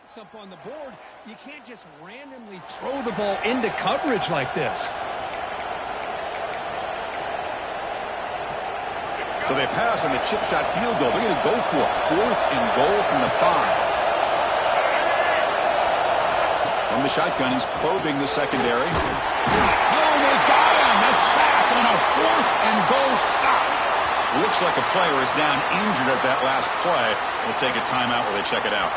Up on the board, you can't just randomly throw the ball into coverage like this. So they pass on the chip shot field goal. They're going to go for it. 4th and goal from the 5. From the shotgun, he's probing the secondary. Oh, they've got him. A sack and a 4th and goal stop. Looks like a player is down injured at that last play. We'll take a timeout while they check it out.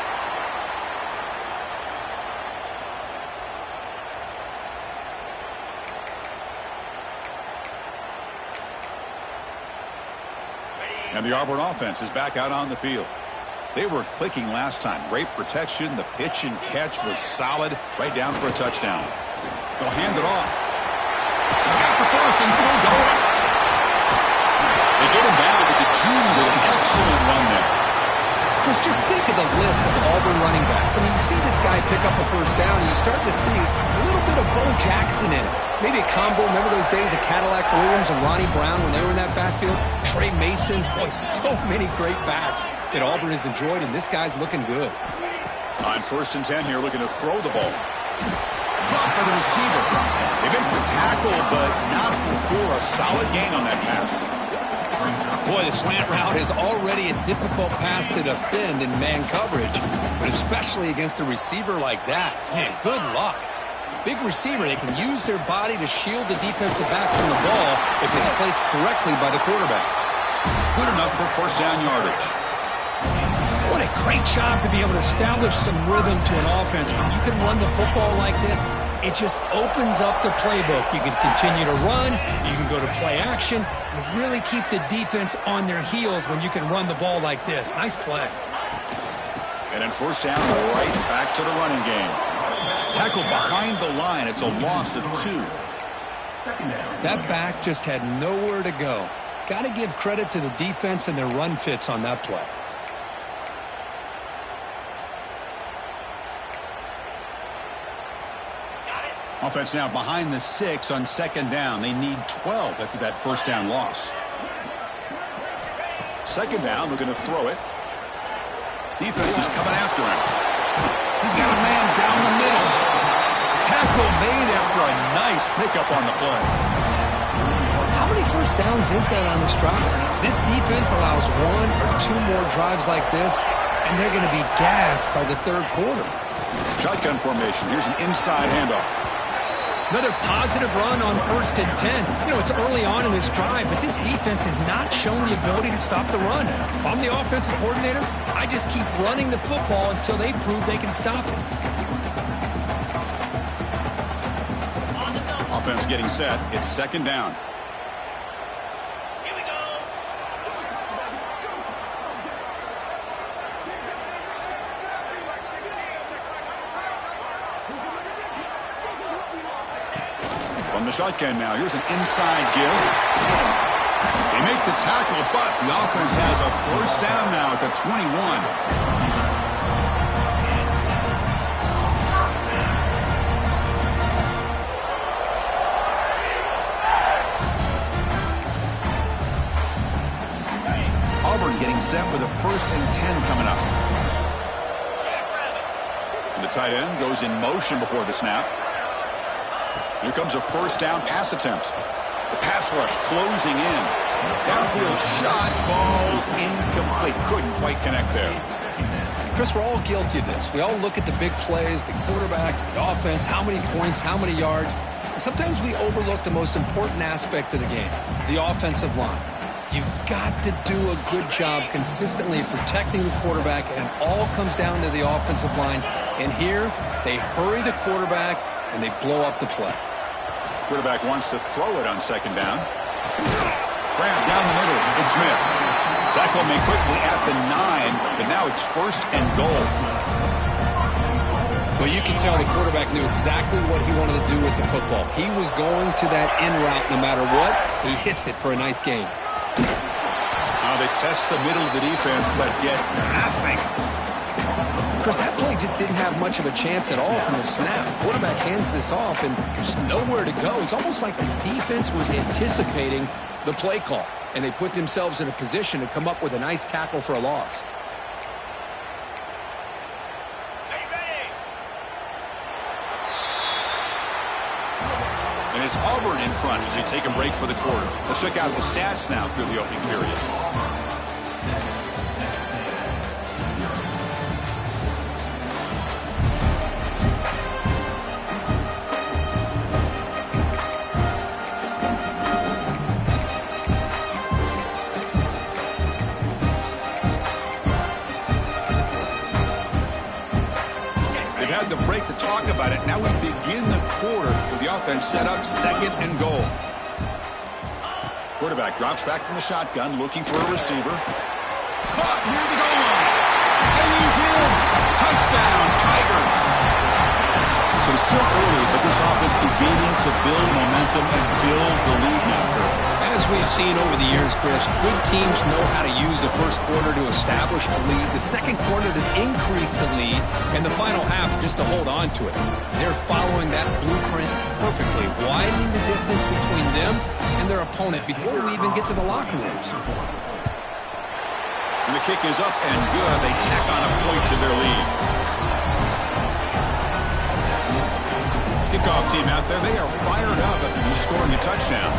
And the Auburn offense is back out on the field. They were clicking last time. Great protection. The pitch and catch was solid. Right down for a touchdown. They'll hand it off. He's got the first and still going. They get him back with the junior with an excellent run there. Chris, just think of the list of Auburn running backs. I mean, you see this guy pick up a first down, and you start to see a little bit of Bo Jackson in it. Maybe a combo. Remember those days of Cadillac Williams and Ronnie Brown when they were in that backfield? Trey Mason. Boy, so many great backs that Auburn has enjoyed, and this guy's looking good. On 1st and 10 here, looking to throw the ball. Blocked by the receiver. They make the tackle, but not before a solid gain on that pass. Boy, the slant route is already a difficult pass to defend in man coverage, but especially against a receiver like that. Man, good luck. Big receiver, they can use their body to shield the defensive back from the ball if it's placed correctly by the quarterback. Good enough for 1st down yardage. What a great job to be able to establish some rhythm to an offense. When you can run the football like this, it just opens up the playbook. You can continue to run. You can go to play action. You really keep the defense on their heels when you can run the ball like this. Nice play. And then 1st down, right back to the running game. Tackled behind the line. It's a loss of 2. That back just had nowhere to go. Got to give credit to the defense and their run fits on that play. Offense now behind the 6 on 2nd down. They need 12 after that 1st down loss. 2nd down, we're going to throw it. Defense is coming after him. He's got a man down the middle. Tackle made after a nice pickup on the play. How many 1st downs is that on this drive? This defense allows 1 or 2 more drives like this, and they're going to be gassed by the 3rd quarter. Shotgun formation. Here's an inside handoff. Another positive run on 1st and 10. You know, it's early on in this drive, but this defense has not shown the ability to stop the run. If I'm the offensive coordinator, I just keep running the football until they prove they can stop it. Offense getting set. It's 2nd down. From the shotgun now. Here's an inside give. They make the tackle, but the offense has a 1st down now at the 21. Auburn getting set with a 1st and 10 coming up. And the tight end goes in motion before the snap. Here comes a 1st down pass attempt. The pass rush closing in. Downfield shot falls incomplete. Couldn't quite connect there. Chris, we're all guilty of this. We all look at the big plays, the quarterbacks, the offense, how many points, how many yards. And sometimes we overlook the most important aspect of the game, the offensive line. You've got to do a good job consistently protecting the quarterback, and it all comes down to the offensive line. And here, they hurry the quarterback, and they blow up the play. Quarterback wants to throw it on 2nd down. Grab down the middle. It's Smith. Tackle made quickly at the 9, but now it's 1st and goal. Well, you can tell the quarterback knew exactly what he wanted to do with the football. He was going to that in route no matter what. He hits it for a nice gain. Now they test the middle of the defense, but get nothing. Chris, that play just didn't have much of a chance at all from the snap. Quarterback hands this off, and there's nowhere to go. It's almost like the defense was anticipating the play call, and they put themselves in a position to come up with a nice tackle for a loss. And it's Auburn in front as they take a break for the quarter. Let's check out the stats now through the opening period. The break to talk about it. Now we begin the quarter with the offense set up 2nd and goal. Quarterback drops back from the shotgun, looking for a receiver. Caught near the goal line. And he's in. Touchdown, Tigers. So it's still early, but this offense beginning to build momentum and build the lead now, Kurt. As we've seen over the years, Chris, good teams know how to use the first quarter to establish the lead, the second quarter to increase the lead, and the final half just to hold on to it. They're following that blueprint perfectly, widening the distance between them and their opponent before we even get to the locker rooms. And the kick is up and good. They tack on a point to their lead. Kickoff team out there, they are fired up after scoring a touchdown.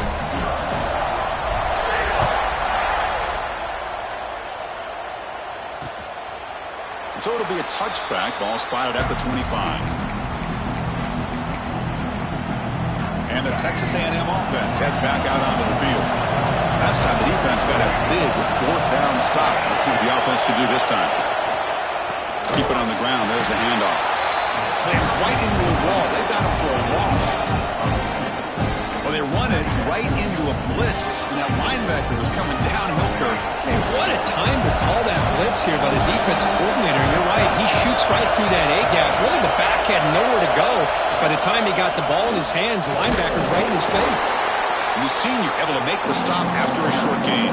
So it'll be a touchback. Ball spotted at the 25. And the Texas A&M offense heads back out onto the field. Last time the defense got a big 4th down stop. Let's see what the offense can do this time. Keep it on the ground. There's the handoff. Slams right into a wall. They've got him for a loss. Well, they run it right into a blitz. And that linebacker was coming downhill, Kurt. Man, what a time to call that blitz here by the defensive coordinator. You're right. He shoots right through that A-gap. Really, the back had nowhere to go. By the time he got the ball in his hands, the linebacker's right in his face. And the senior able to make the stop after a short gain.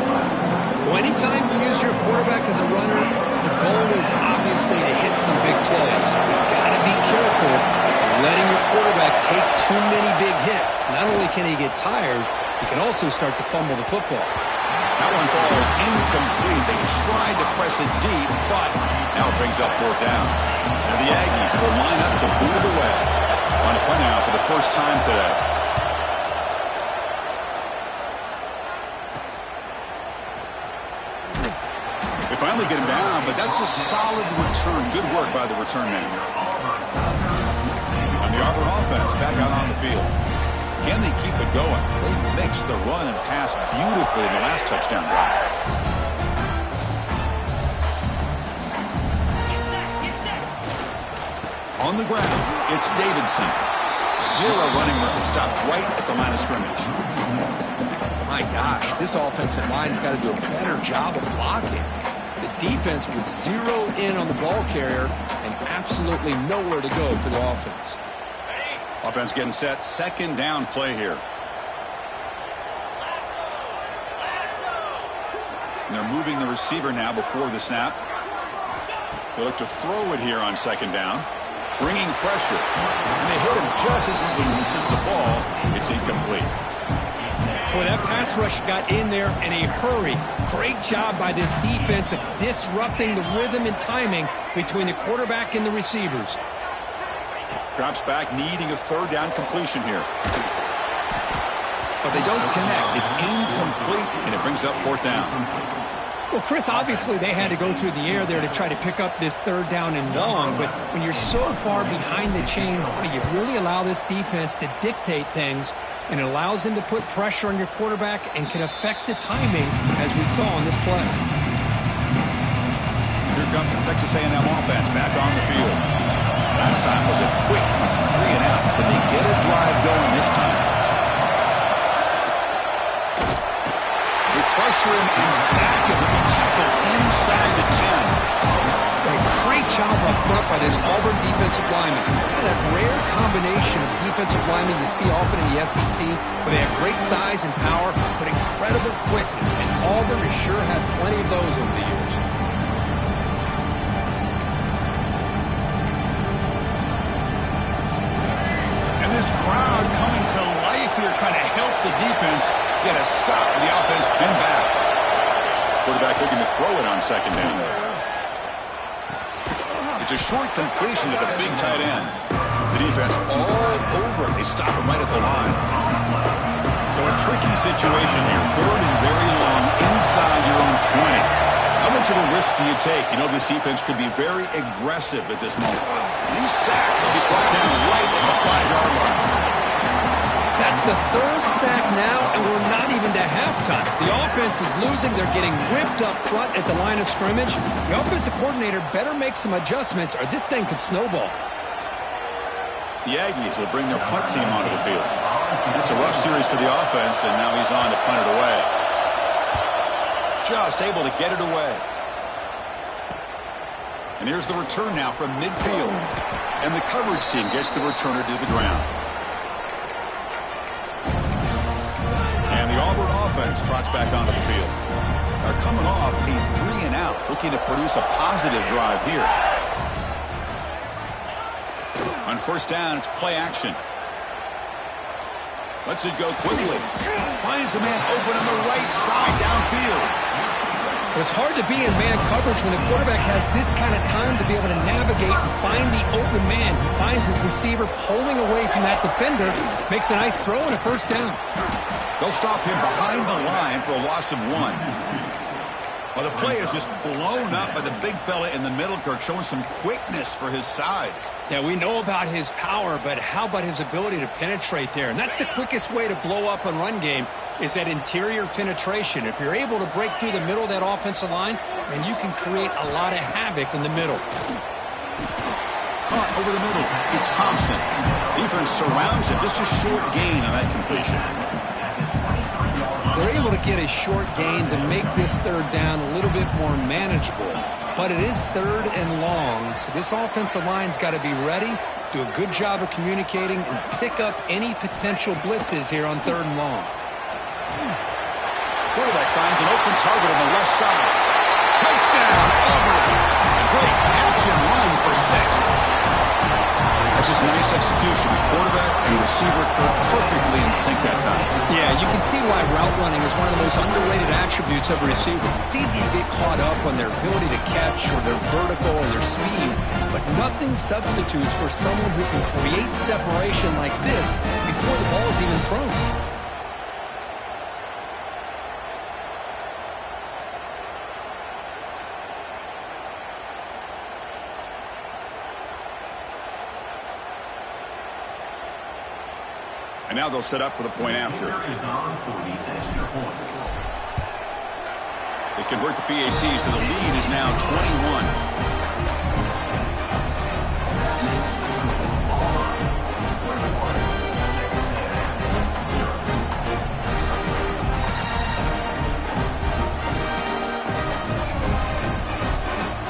Well, anytime you use your quarterback as a runner, the goal is obviously to hit some big plays. You've got to be careful of letting your quarterback take too many big hits. Not only can he get tired, he can also start to fumble the football. That one falls incomplete. They tried to press it deep, but now it brings up 4th down. And the Aggies will line up to boot it away. On a play now for the first time today. They finally get him down, but that's a solid return. Good work by the return man. And the Auburn offense back out on the field. Can they keep it going? They mixed the run and pass beautifully in the last touchdown drive. On the ground, it's Davidson. 0 running room. Stopped right at the line of scrimmage. My gosh, this offensive line's got to do a better job of blocking. The defense was 0 in on the ball carrier and absolutely nowhere to go for the offense. Offense getting set. 2nd down play here. And they're moving the receiver now before the snap. They look to throw it here on 2nd down. Bringing pressure. And they hit him just as he releases the ball. It's incomplete. Boy, that pass rush got in there in a hurry. Great job by this defense of disrupting the rhythm and timing between the quarterback and the receivers. Drops back, needing a 3rd down completion here. But they don't connect. It's incomplete, and it brings up 4th down. Well, Chris, obviously they had to go through the air there to try to pick up this 3rd down and long, but when you're so far behind the chains, boy, you really allow this defense to dictate things, and it allows them to put pressure on your quarterback and can affect the timing, as we saw on this play. Here comes the Texas A&M offense back on the field. Last time was a quick 3 and out. Can they get a drive going this time? They pressure him and sack him with the tackle inside the 10. A great job up front by this Auburn defensive lineman. That rare combination of defensive linemen you see often in the SEC, where they have great size and power, but incredible quickness. And Auburn has sure had plenty of those over the years. And this crowd coming to life here, trying to help the defense get a stop with the offense pinned back. Quarterback looking to throw it on 2nd down. It's a short completion to the big tight end. The defense all over. They stop him right at the line. So a tricky situation here. 3rd and very long inside your own 20. How much of a risk do you take? You know, this defense could be very aggressive at this moment. He's sacked. He'll be brought down right at the 5-yard line. That's the 3rd sack now, and we're not even to halftime. The offense is losing. They're getting ripped up front at the line of scrimmage. The offensive coordinator better make some adjustments, or this thing could snowball. The Aggies will bring their punt team onto the field. It's a rough series for the offense, and now he's on to punt it away. Just able to get it away. And here's the return now from midfield. And the coverage team gets the returner to the ground. And the Auburn offense trots back onto the field. They're coming off a 3-and-out, looking to produce a positive drive here. On 1st down, it's play action. Lets it go quickly. Finds a man open on the right side downfield. It's hard to be in man coverage when the quarterback has this kind of time to be able to navigate and find the open man. He finds his receiver pulling away from that defender, makes a nice throw and a 1st down. They'll stop him behind the line for a loss of 1. Well, the play is just blown up by the big fella in the middle, Kirk, showing some quickness for his size. Yeah, we know about his power, but how about his ability to penetrate there? And that's the quickest way to blow up a run game is that interior penetration. If you're able to break through the middle of that offensive line, then you can create a lot of havoc in the middle. Caught over the middle. It's Thompson. Defense surrounds him. Just a short gain on that completion. They're able to get a short gain to make this 3rd down a little bit more manageable. But it is 3rd and long, so this offensive line's got to be ready, do a good job of communicating, and pick up any potential blitzes here on 3rd and long. Quarterback finds an open target on the left side. Touchdown, Auburn. Great catch and run for 6. That's just nice execution. Quarterback and receiver perfectly in sync that time. Yeah, you can see why route running is one of the most underrated attributes of a receiver. It's easy to get caught up on their ability to catch or their vertical or their speed, but nothing substitutes for someone who can create separation like this before the ball is even thrown. And now they'll set up for the point after. They convert the PAT, so the lead is now 21.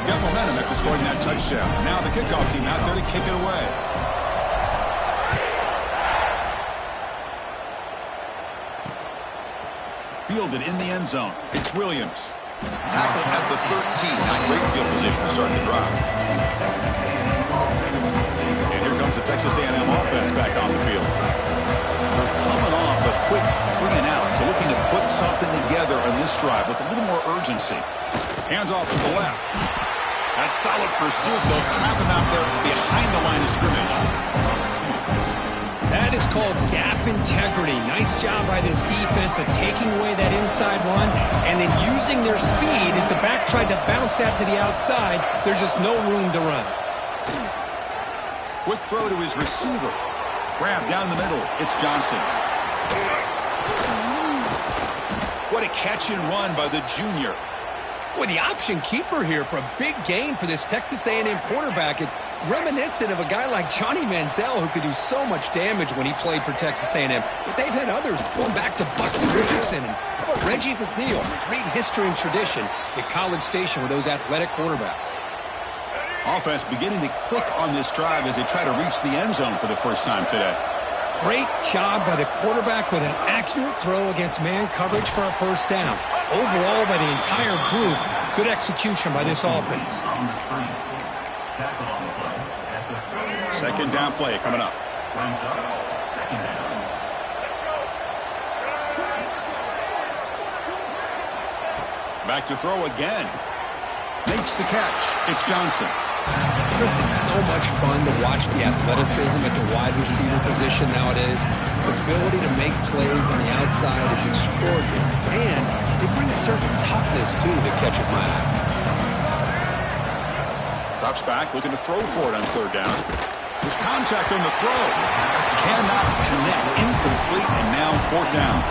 Got momentum after scoring that touchdown. Now the kickoff team out there to kick it away. Fielded in the end zone. It's Williams. Tackle at the 13. Not great field position to start the drive. And here comes the Texas A&M offense back on the field. We're coming off a quick 3-and-out, so looking to put something together on this drive with a little more urgency. Hands off to the left. That solid pursuit, they'll trap him out there behind the line of scrimmage. That is called gap integrity. Nice job by this defense of taking away that inside run and then using their speed as the back tried to bounce that to the outside. There's just no room to run. Quick throw to his receiver. Grab down the middle. It's Johnson. What a catch and run by the junior. Boy, the option keeper here for a big gain for this Texas A&M quarterback. And reminiscent of a guy like Johnny Manziel who could do so much damage when he played for Texas A&M. But they've had others going back to Bucky Richardson and how about Reggie McNeil. Great history and tradition at College Station with those athletic quarterbacks. Offense beginning to click on this drive as they try to reach the end zone for the first time today. Great job by the quarterback with an accurate throw against man coverage for a 1st down. Overall, by the entire group, good execution by this offense. 2nd down play coming up. Back to throw again. Makes the catch. It's Johnson. Chris, it's so much fun to watch the athleticism at the wide receiver position nowadays. The ability to make plays on the outside is extraordinary, and they bring a certain toughness, too, that catches my eye. Drops back, looking to throw for it on third down. There's contact on the throw. Cannot connect. Incomplete, and now fourth down.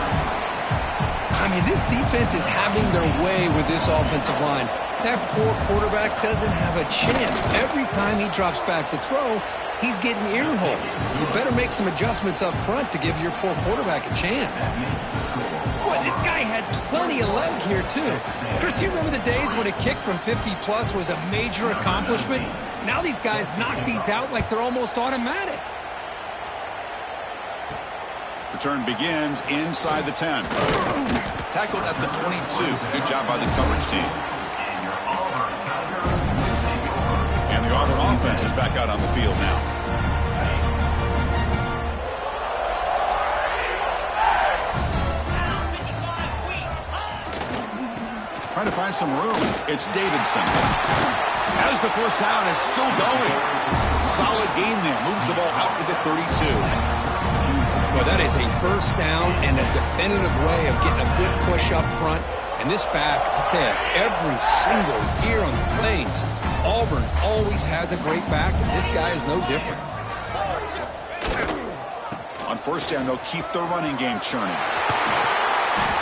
I mean, this defense is having their way with this offensive line. That poor quarterback doesn't have a chance. Every time he drops back to throw, he's getting earholed. You better make some adjustments up front to give your poor quarterback a chance. Boy, this guy had plenty of leg here, too. Chris, you remember the days when a kick from 50-plus was a major accomplishment? Now these guys knock these out like they're almost automatic. Return begins inside the 10. Tackled at the 22. Good job by the coverage team. And the Auburn offense is back out on the field now. Trying to find some room. It's Davidson. As the first down is still going. Solid gain there. Moves the ball out to the 32. Well, that is a first down and a definitive way of getting a good push up front. And this back, I tell you, every single year on the Plains, Auburn always has a great back, and this guy is no different. On first down, they'll keep the running game churning.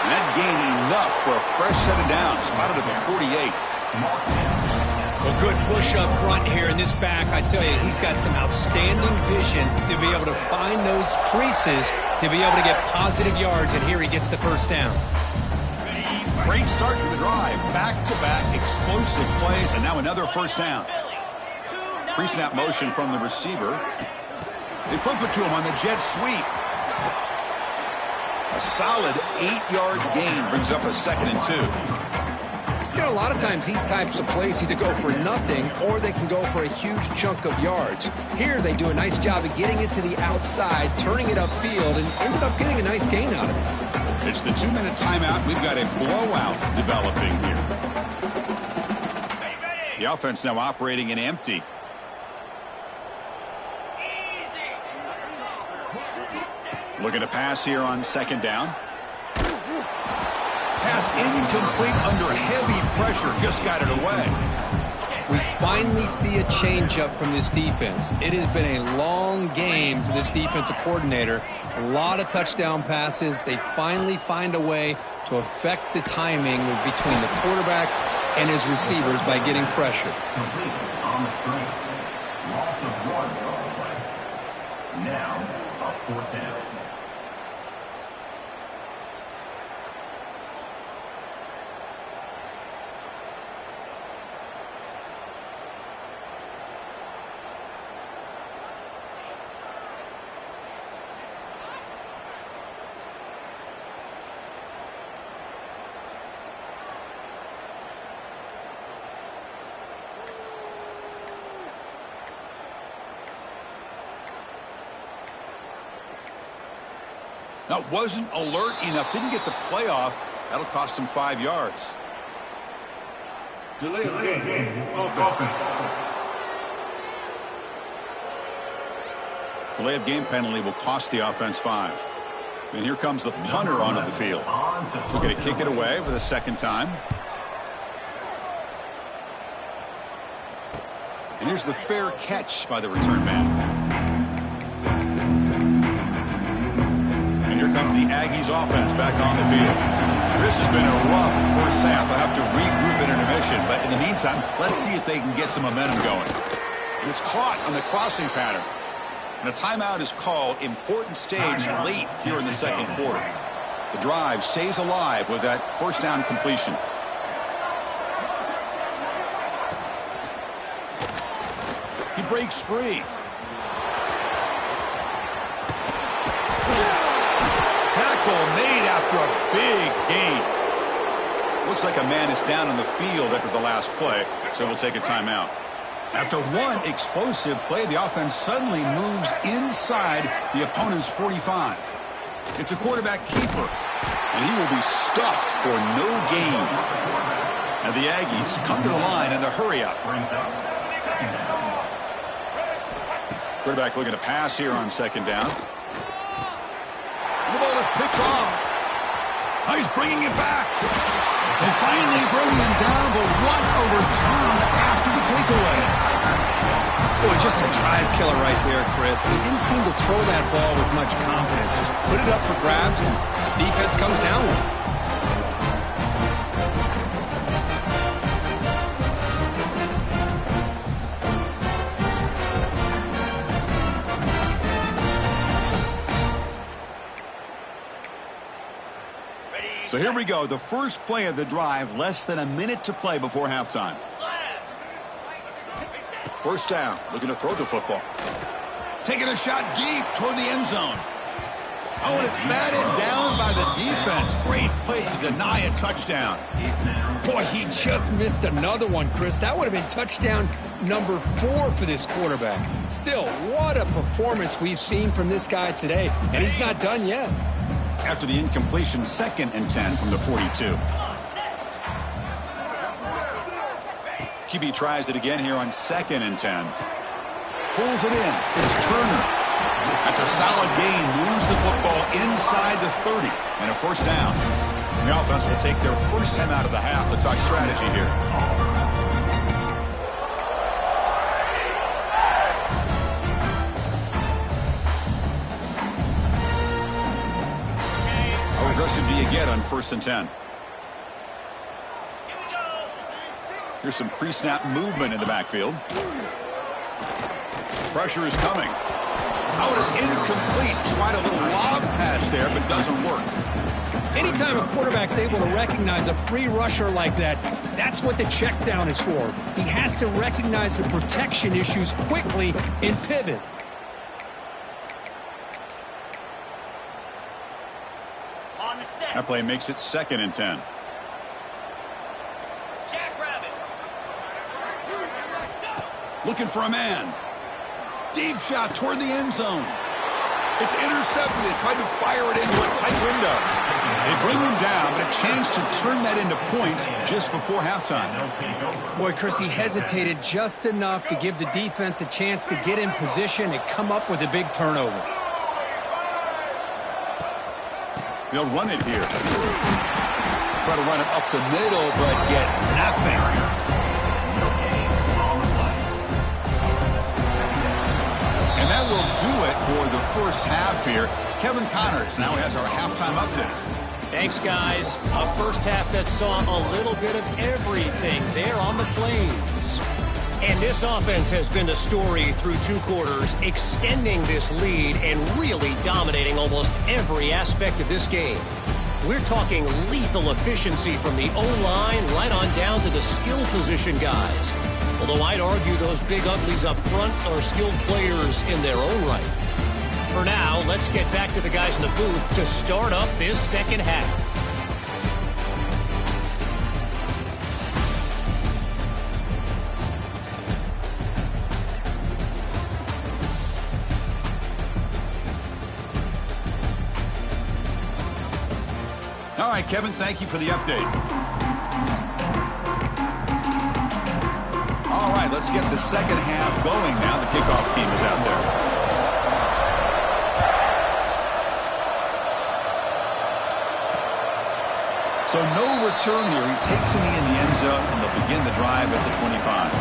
And that gain enough for a fresh set of downs. Spotted at the 48. Well, good push up front here in this back. I tell you, he's got some outstanding vision to be able to find those creases, to be able to get positive yards, and here he gets the first down. Great start to the drive. Back-to-back explosive plays, and now another first down. Pre-snap motion from the receiver. They flip it to him on the jet sweep. A solid 8-yard gain brings up a 2nd and 2. You know, a lot of times these types of plays either go for nothing or they can go for a huge chunk of yards. Here they do a nice job of getting it to the outside, turning it upfield, and ended up getting a nice gain out of it. It's the 2-minute timeout. We've got a blowout developing here. The offense now operating in empty. Looking to pass here on 2nd down. Pass incomplete under heavy pressure. Just got it away. We finally see a changeup from this defense. It has been a long game for this defensive coordinator. A lot of touchdown passes. They finally find a way to affect the timing between the quarterback and his receivers by getting pressure. Now, a 4th down. Now, wasn't alert enough. Didn't get the playoff. That'll cost him 5 yards. Delay of game. Offense. Delay of game penalty will cost the offense 5. And here comes the punter onto the field. We're going to kick it away for the 2nd time. And here's the fair catch by the return man. And here comes the Aggies offense back on the field. This has been a rough first half. They'll have to regroup at intermission. But in the meantime, let's see if they can get some momentum going. And it's caught on the crossing pattern. And a timeout is called. Important stage late here in the 2nd quarter. The drive stays alive with that first down completion. He breaks free. Tackle made after a big gain. Looks like a man is down on the field after the last play, so we'll take a timeout. After one explosive play, the offense suddenly moves inside the opponent's 45. It's a quarterback keeper, and he will be stuffed for no gain. And the Aggies come to the line in the hurry-up. Quarterback looking to pass here on second down. The ball is picked off. Oh, he's bringing it back. And finally bringing him down, but what a return after the takeaway. Boy, just a drive killer right there, Chris. He didn't seem to throw that ball with much confidence. Just put it up for grabs, and the defense comes down with it. So here we go, the first play of the drive, less than a minute to play before halftime. First down, looking to throw the football. Taking a shot deep toward the end zone. Oh, and it's batted down by the defense. Great play to deny a touchdown. Boy, he just missed another one, Chris. That would have been touchdown number 4 for this quarterback. Still, what a performance we've seen from this guy today, and he's not done yet. After the incompletion, 2nd and 10 from the 42. QB tries it again here on 2nd and 10. Pulls it in. It's Turner. That's a solid gain. Moves the football inside the 30. And a first down. The offense will take their first time out of the half to talk strategy here. How aggressive do you get on 1st and 10? Here's some pre-snap movement in the backfield. Pressure is coming. Oh, it's incomplete. Tried a little lob pass there, but doesn't work. Anytime a quarterback's able to recognize a free rusher like that, that's what the check down is for. He has to recognize the protection issues quickly and pivot. That play makes it 2nd and 10. Looking for a man. Deep shot toward the end zone. It's intercepted. Tried to fire it into a tight window. They bring him down, but a chance to turn that into points just before halftime. Boy, Chris, he hesitated just enough to give the defense a chance to get in position and come up with a big turnover. They'll run it here. Try to run it up the middle, but get nothing. And that will do it for the first half here. Kevin Connors now has our halftime update. Thanks, guys. A first half that saw a little bit of everything there on the Plains. And this offense has been the story through 2 quarters, extending this lead and really dominating almost every aspect of this game. We're talking lethal efficiency from the O-line right on down to the skill position guys. Although I'd argue those big uglies up front are skilled players in their own right. For now, let's get back to the guys in the booth to start up this second half. All right, Kevin, thank you for the update. All right, let's get the second half going now. The kickoff team is out there. So no return here. He takes it in the end zone, and they'll begin the drive at the 25.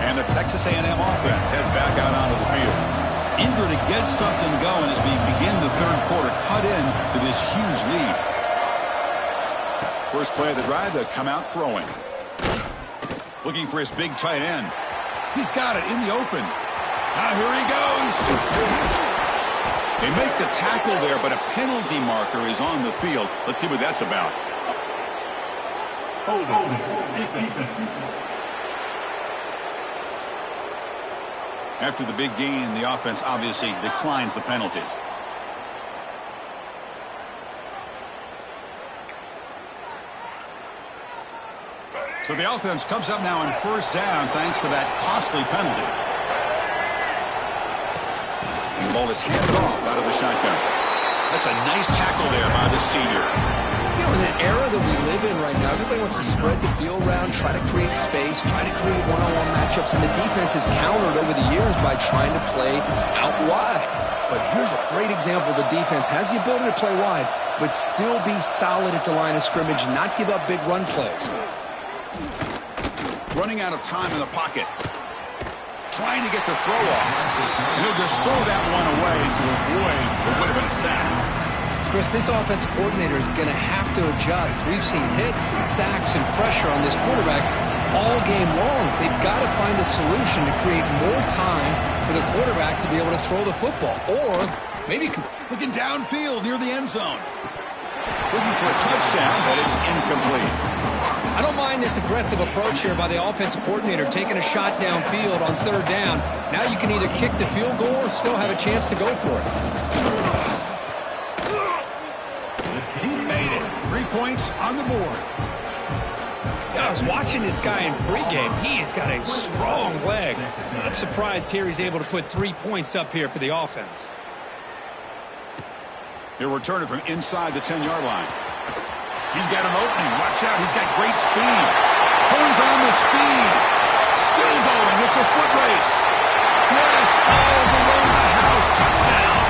And the Texas A&M offense heads back out onto the field. Eager to get something going as we begin the third quarter, cut in to this huge lead. First play of the drive, they'll come out throwing. Looking for his big tight end. He's got it in the open. Now here he goes. They make the tackle there, but a penalty marker is on the field. Let's see what that's about. After the big gain, the offense obviously declines the penalty. So the offense comes up now on first down thanks to that costly penalty. And the ball is handed off out of the shotgun. That's a nice tackle there by the senior. You know, in an era that we live in right now, everybody wants to spread the field around, try to create space, try to create one-on-one matchups, and the defense has countered over the years by trying to play out wide. But here's a great example. The defense has the ability to play wide, but still be solid at the line of scrimmage, not give up big run plays. Running out of time in the pocket. Trying to get the throw off. And he'll just throw that one away to avoid what would have been a sack. Chris, this offensive coordinator is going to have to adjust. We've seen hits and sacks and pressure on this quarterback all game long. They've got to find a solution to create more time for the quarterback to be able to throw the football. Or maybe looking downfield near the end zone. Looking for a touchdown, but it's incomplete. I don't mind this aggressive approach here by the offensive coordinator, taking a shot downfield on third down. Now you can either kick the field goal or still have a chance to go for it. He made it. 3 points on the board. Yeah, I was watching this guy in pregame. He has got a strong leg. Not surprised here he's able to put 3 points up here for the offense. He'll return it from inside the 10-yard line. He's got an opening. Watch out. He's got great speed. Turns on the speed. Still going. It's a foot race. Yes, all the way to the house. Touchdown.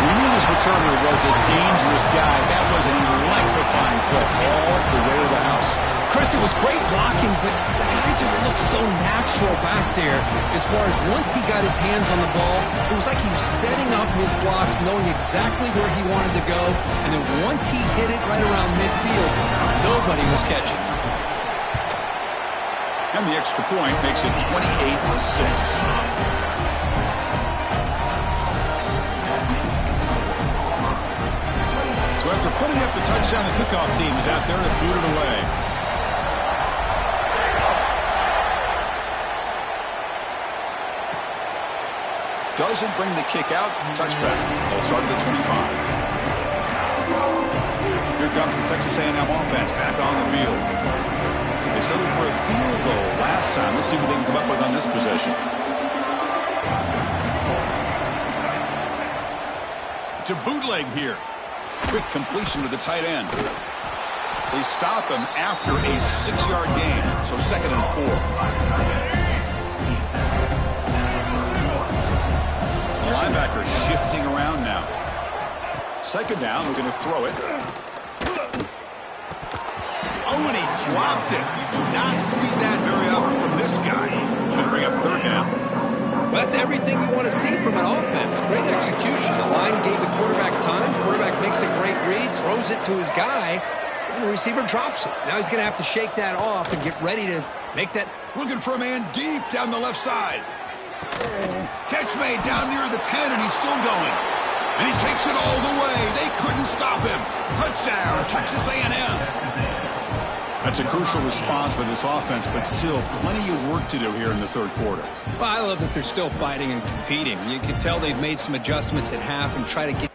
We knew this returner was a dangerous guy. That was an electrifying play. All the way to the house. Chris, it was great blocking, but the guy just looked so natural back there. As far as once he got his hands on the ball, it was like he was setting up his blocks, knowing exactly where he wanted to go. And then once he hit it right around midfield, nobody was catching. And the extra point makes it 28-6. So after putting up the touchdown, the kickoff team is out there to boot it away. Doesn't bring the kick out. Touchback. They'll start at the 25. Here comes the Texas A&M offense back on the field. They settled for a field goal last time. Let's see what they can come up with on this possession. To bootleg here. Quick completion to the tight end. They stop him after a 6-yard gain. So 2nd and 4. The linebacker shifting around now. 2nd down, we're going to throw it. Oh, and he dropped it. You do not see that very often from this guy. He's going to bring up 3rd down. Well, that's everything you want to see from an offense. Great execution. The line gave the quarterback time. Quarterback makes a great read, throws it to his guy, and the receiver drops it. Now he's going to have to shake that off and get ready to make that. Looking for a man deep down the left side. Catch made down near the 10, and he's still going. And he takes it all the way. They couldn't stop him. Touchdown, Texas A&M. That's a crucial response by this offense, but still plenty of work to do here in the 3rd quarter. Well, I love that they're still fighting and competing. You can tell they've made some adjustments at half and try to get.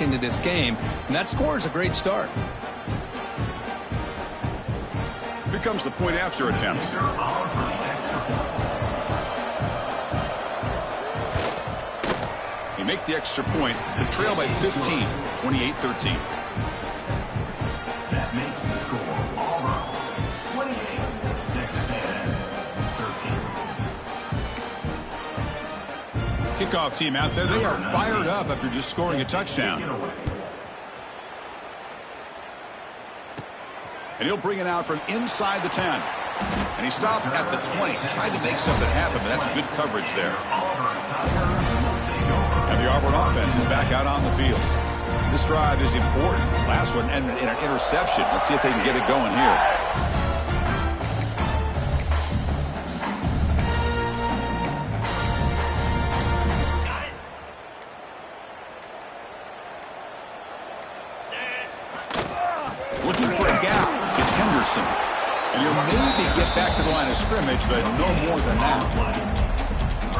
Into this game, and that score is a great start. Here comes the point after attempt. They make the extra point. They trail by 15, 28-13. That makes the score Auburn 28, Texas A&M 13. Kickoff team out there. They are fired up after just scoring a touchdown. And he'll bring it out from inside the 10. And he stopped at the 20. Tried to make something happen, but that's good coverage there. And the Auburn offense is back out on the field. This drive is important. Last one ended in an interception. Let's see if they can get it going here. Looking for a gap. It's Henderson. And he'll maybe get back to the line of scrimmage, but no more than that.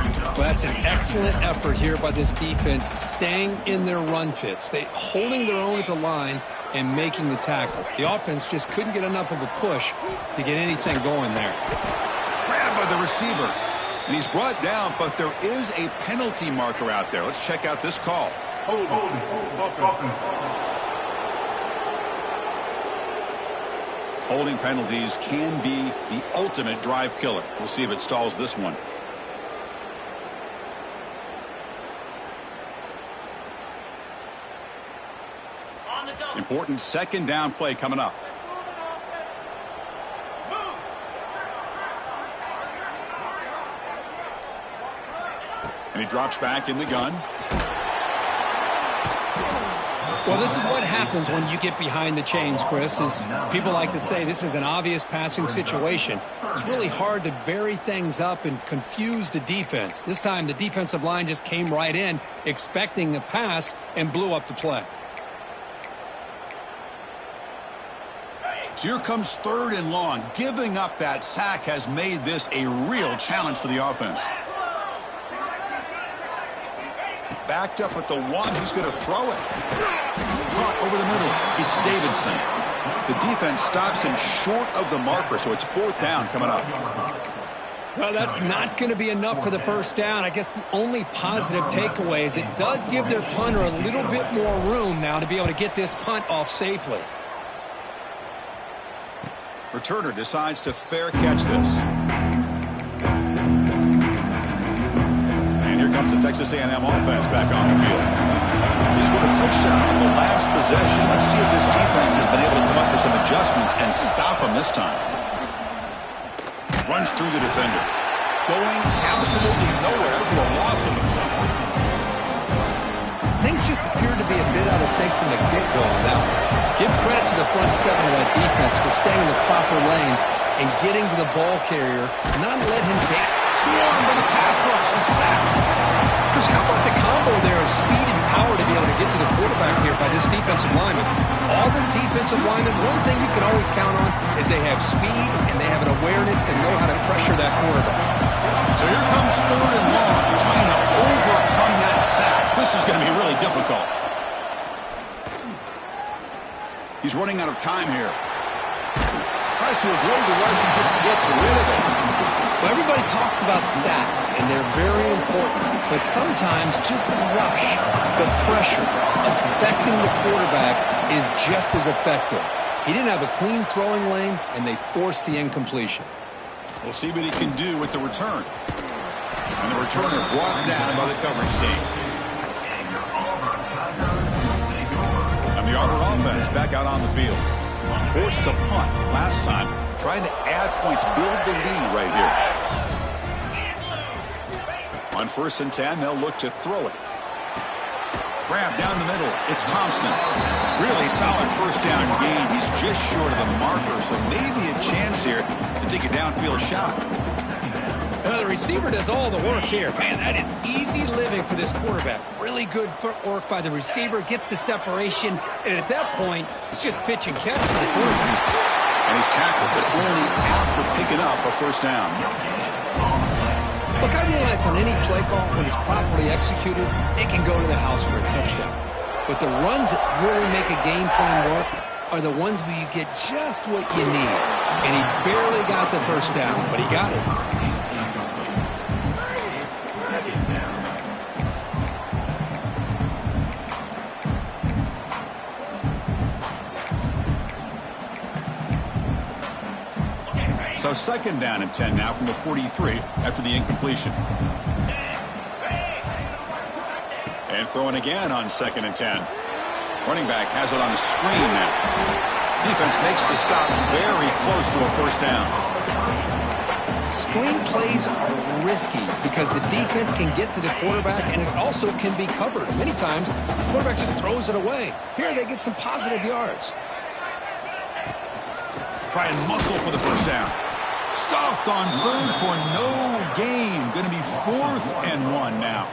Well, that's an excellent effort here by this defense, staying in their run fits, holding their own at the line and making the tackle. The offense just couldn't get enough of a push to get anything going there. Grabbed by the receiver. And he's brought down, but there is a penalty marker out there. Let's check out this call. Holding penalties can be the ultimate drive killer. We'll see if it stalls this one. Important second down play coming up. And he drops back in the gun. Well, this is what happens when you get behind the chains, Chris. Is people like to say this is an obvious passing situation. It's really hard to vary things up and confuse the defense. This time the defensive line just came right in expecting the pass and blew up the play. So here comes 3rd and long. Giving up that sack has made this a real challenge for the offense. Backed up at the 1. He's going to throw it. Caught over the middle. It's Davidson. The defense stops him short of the marker, so it's 4th down coming up. Well, that's not going to be enough for the first down. I guess the only positive takeaway is it does give their punter a little bit more room now to be able to get this punt off safely. Returner decides to fair catch this. And here comes the Texas A&M offense back on the field. He scored a touchdown on the last possession. Let's see if this defense has been able to come up with some adjustments and stop him this time. Runs through the defender. Going absolutely nowhere to a loss of the play. Things just appeared to be a bit out of sync from the get-go on that one. Give credit to the front 7 of that defense for staying in the proper lanes and getting to the ball carrier, not let him get Swarmed by the pass rush. A sack. Chris, how about the combo there of speed and power to be able to get to the quarterback here by this defensive lineman? All the defensive linemen, one thing you can always count on is they have speed and they have an awareness to know how to pressure that quarterback. So here comes 3rd and long, trying to overcome that sack. This is going to be really difficult. He's running out of time here. Tries to avoid the rush and just gets rid of it. Well, everybody talks about sacks, and they're very important. But sometimes just the rush, the pressure, affecting the quarterback is just as effective. He didn't have a clean throwing lane, and they forced the incompletion. We'll see what he can do with the return. And the returner brought down by the coverage team. And the Auburn offense back out on the field. Forced to punt last time. Trying to add points, build the lead right here. On 1st and 10, they'll look to throw it. Grab down the middle. It's Thompson. Really solid first down gain. He's just short of the marker, so maybe a chance here to take a downfield shot. The receiver does all the work here. Man, that is easy living for this quarterback. Really good footwork by the receiver. Gets the separation. And at that point, it's just pitch and catch for the quarterback. And he's tackled, but only after picking up a first down. Look, I realize on any play call, when it's properly executed, it can go to the house for a touchdown. But the runs that really make a game plan work are the ones where you get just what you need. And he barely got the first down, but he got it. So 2nd down and 10 now from the 43 after the incompletion. And throwing again on 2nd and 10. Running back has it on a screen now. Defense makes the stop very close to a first down. Screen plays are risky because the defense can get to the quarterback and it also can be covered. Many times, the quarterback just throws it away. Here they get some positive yards. Try and muscle for the first down. Stopped on 3rd for no gain. Going to be 4th and 1 now.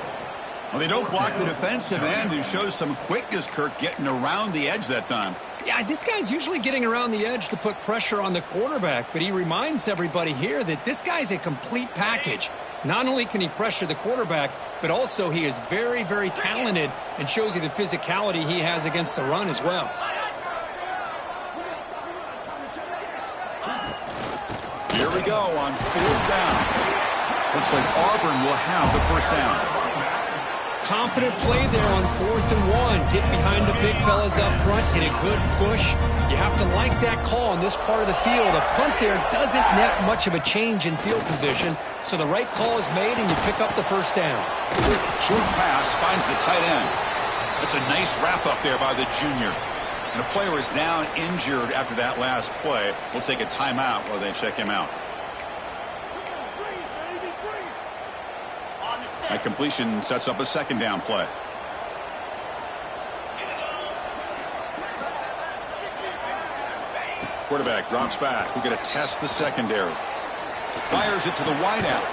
Well, they don't block the defensive end and shows some quickness, Kirk, getting around the edge that time. Yeah, this guy's usually getting around the edge to put pressure on the quarterback, but he reminds everybody here that this guy's a complete package. Not only can he pressure the quarterback, but also he is very, very talented and shows you the physicality he has against the run as well. Here we go on 4th down. Looks like Auburn will have the first down. Confident play there on 4th and 1. Get behind the big fellas up front, get a good push. You have to like that call on this part of the field. A punt there doesn't net much of a change in field position, so the right call is made and you pick up the first down. Short pass finds the tight end. That's a nice wrap up there by the junior. And a player is down injured after that last play. We'll take a timeout while they check him out. That completion sets up a 2nd down play. Quarterback drops back. We're going to test the secondary. Fires it to the wideout.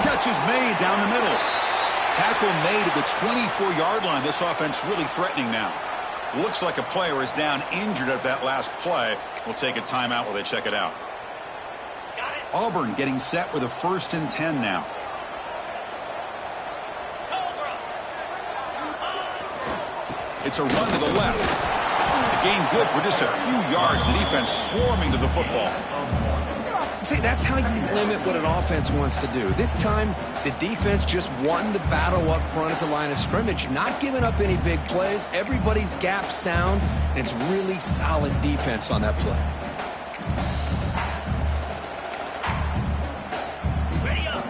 Catch is made down the middle. Tackle made at the 24-yard line. This offense really threatening now. Looks like a player is down injured at that last play. We'll take a timeout while they check it out. Auburn getting set with a 1st and 10 now. It's a run to the left. The gain good for just a few yards. The defense swarming to the football. See, that's how you limit what an offense wants to do. This time, the defense just won the battle up front at the line of scrimmage, not giving up any big plays. Everybody's gap sound, and it's really solid defense on that play.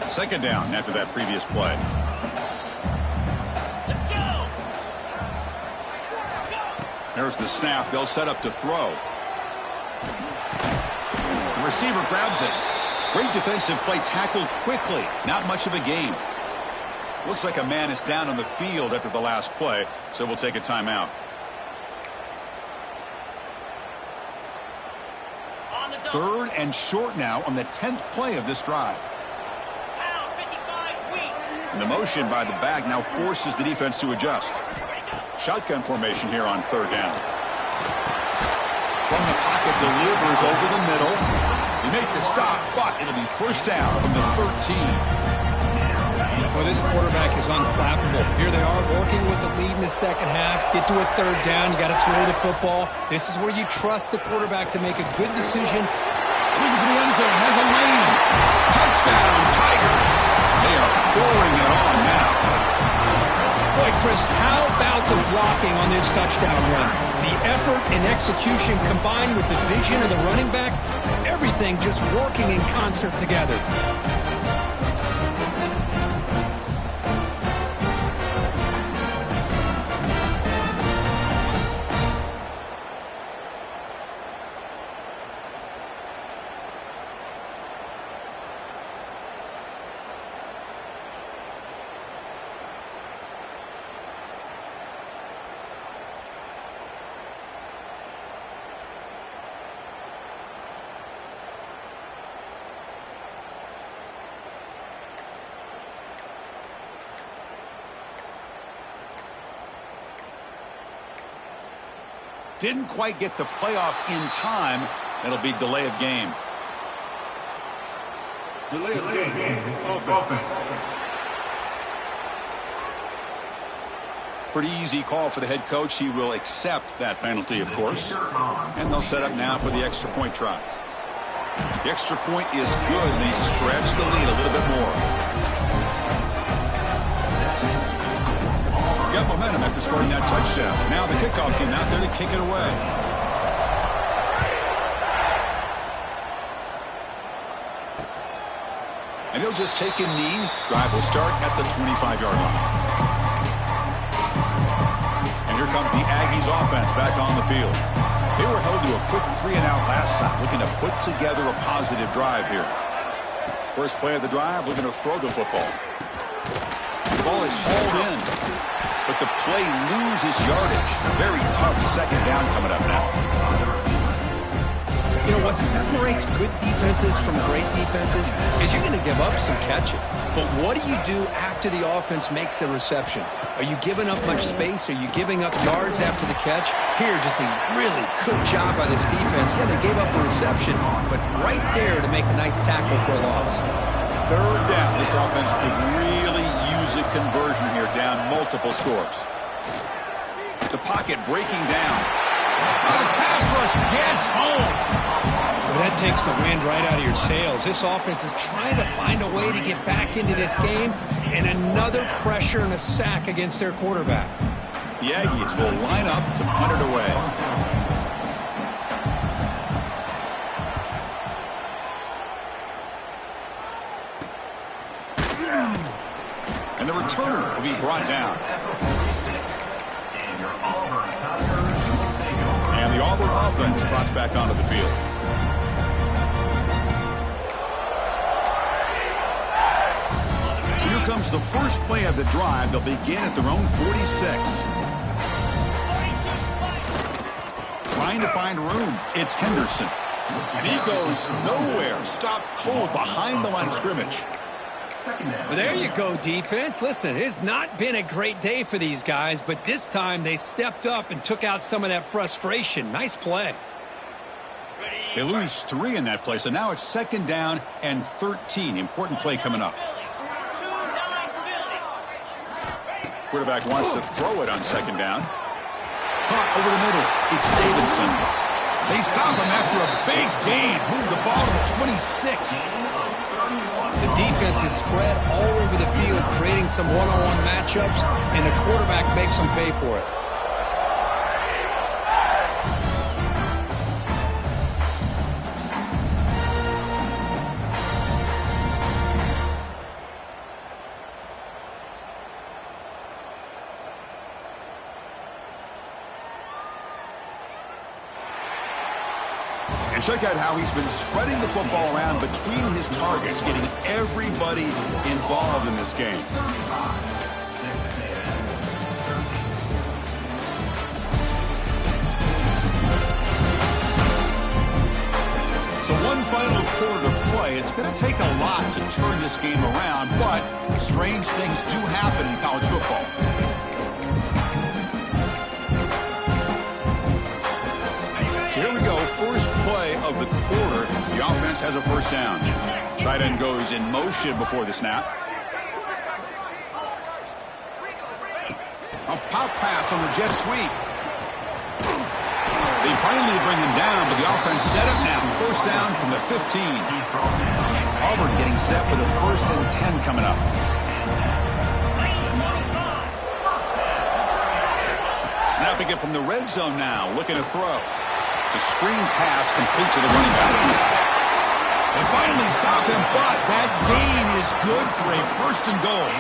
Second down after that previous play. There's the snap. They'll set up to throw. The receiver grabs it. Great defensive play, tackled quickly. Not much of a gain. Looks like a man is down on the field after the last play, so we'll take a timeout. 3rd and short now on the 10th play of this drive. And the motion by the back now forces the defense to adjust. Shotgun formation here on 3rd down. From the pocket, delivers over the middle. They make the stop, but it'll be first down from the 13. Well, this quarterback is unflappable. Here they are working with a lead in the second half. Get to a 3rd down. You got to throw the football. This is where you trust the quarterback to make a good decision. Looking for the end zone. Has a lane. Touchdown, Tigers. They are pouring it on now. Boy, Chris, how about the blocking on this touchdown run? The effort and execution combined with the vision of the running back, everything just working in concert together. Didn't quite get the playoff in time. It'll be delay of game. Delay of game. Offense. Pretty easy call for the head coach. He will accept that penalty, of course. And they'll set up now for the extra point try. The extra point is good. They stretch the lead a little bit more. Got momentum after scoring that touchdown. Now the kickoff team out there to kick it away. And he'll just take a knee. Drive will start at the 25-yard line. And here comes the Aggies offense back on the field. They were held to a quick 3-and-out last time, looking to put together a positive drive here. First play of the drive, looking to throw the football. The ball is hauled in, but the play loses yardage. Very tough 2nd down coming up now. You You know, what separates good defenses from great defenses is you're going to give up some catches. But what do you do after the offense makes a reception? Are you giving up much space? Are you giving up yards after the catch? Here, just a really good job by this defense. Yeah, they gave up a reception, but right there to make a nice tackle for a loss. Third down. This offense could really use a conversion here, down multiple scores. The pocket breaking down. The pass rush gets home. Well, that takes the wind right out of your sails. This offense is trying to find a way to get back into this game, and another pressure and a sack against their quarterback. The Aggies will line up to punt it away. And the returner will be brought down. And the Auburn offense trots back onto the field. So here comes the first play of the drive. They'll begin at their own 46. Trying to find room. It's Henderson. And he goes nowhere. Stopped cold behind the line of scrimmage. Well, there you go, defense. Listen, it's not been a great day for these guys, but this time they stepped up and took out some of that frustration. Nice play. They lose 3 in that play, so now it's 2nd down and 13. Important play coming up. Quarterback wants to throw it on 2nd down. Caught over the middle. It's Davidson. They stop him after a big gain. Move the ball to the 26. The defense is spread all over the field, creating some one-on-one matchups, and the quarterback makes them pay for it. And check out how he's been spreading the football around between his targets, getting everybody involved in this game. So one final quarter to play. It's going to take a lot to turn this game around, but strange things do happen in college football. So here we go, first play of the quarter. The offense has a first down. Tight end goes in motion before the snap. A pop pass on the jet sweep. They finally bring him down, but the offense set up now. First down from the 15. Auburn getting set with a 1st and 10 coming up. Snapping it from the red zone now, looking to throw. It's a screen pass complete to the running back. They finally stop him, but that gain is good for a 1st and goal.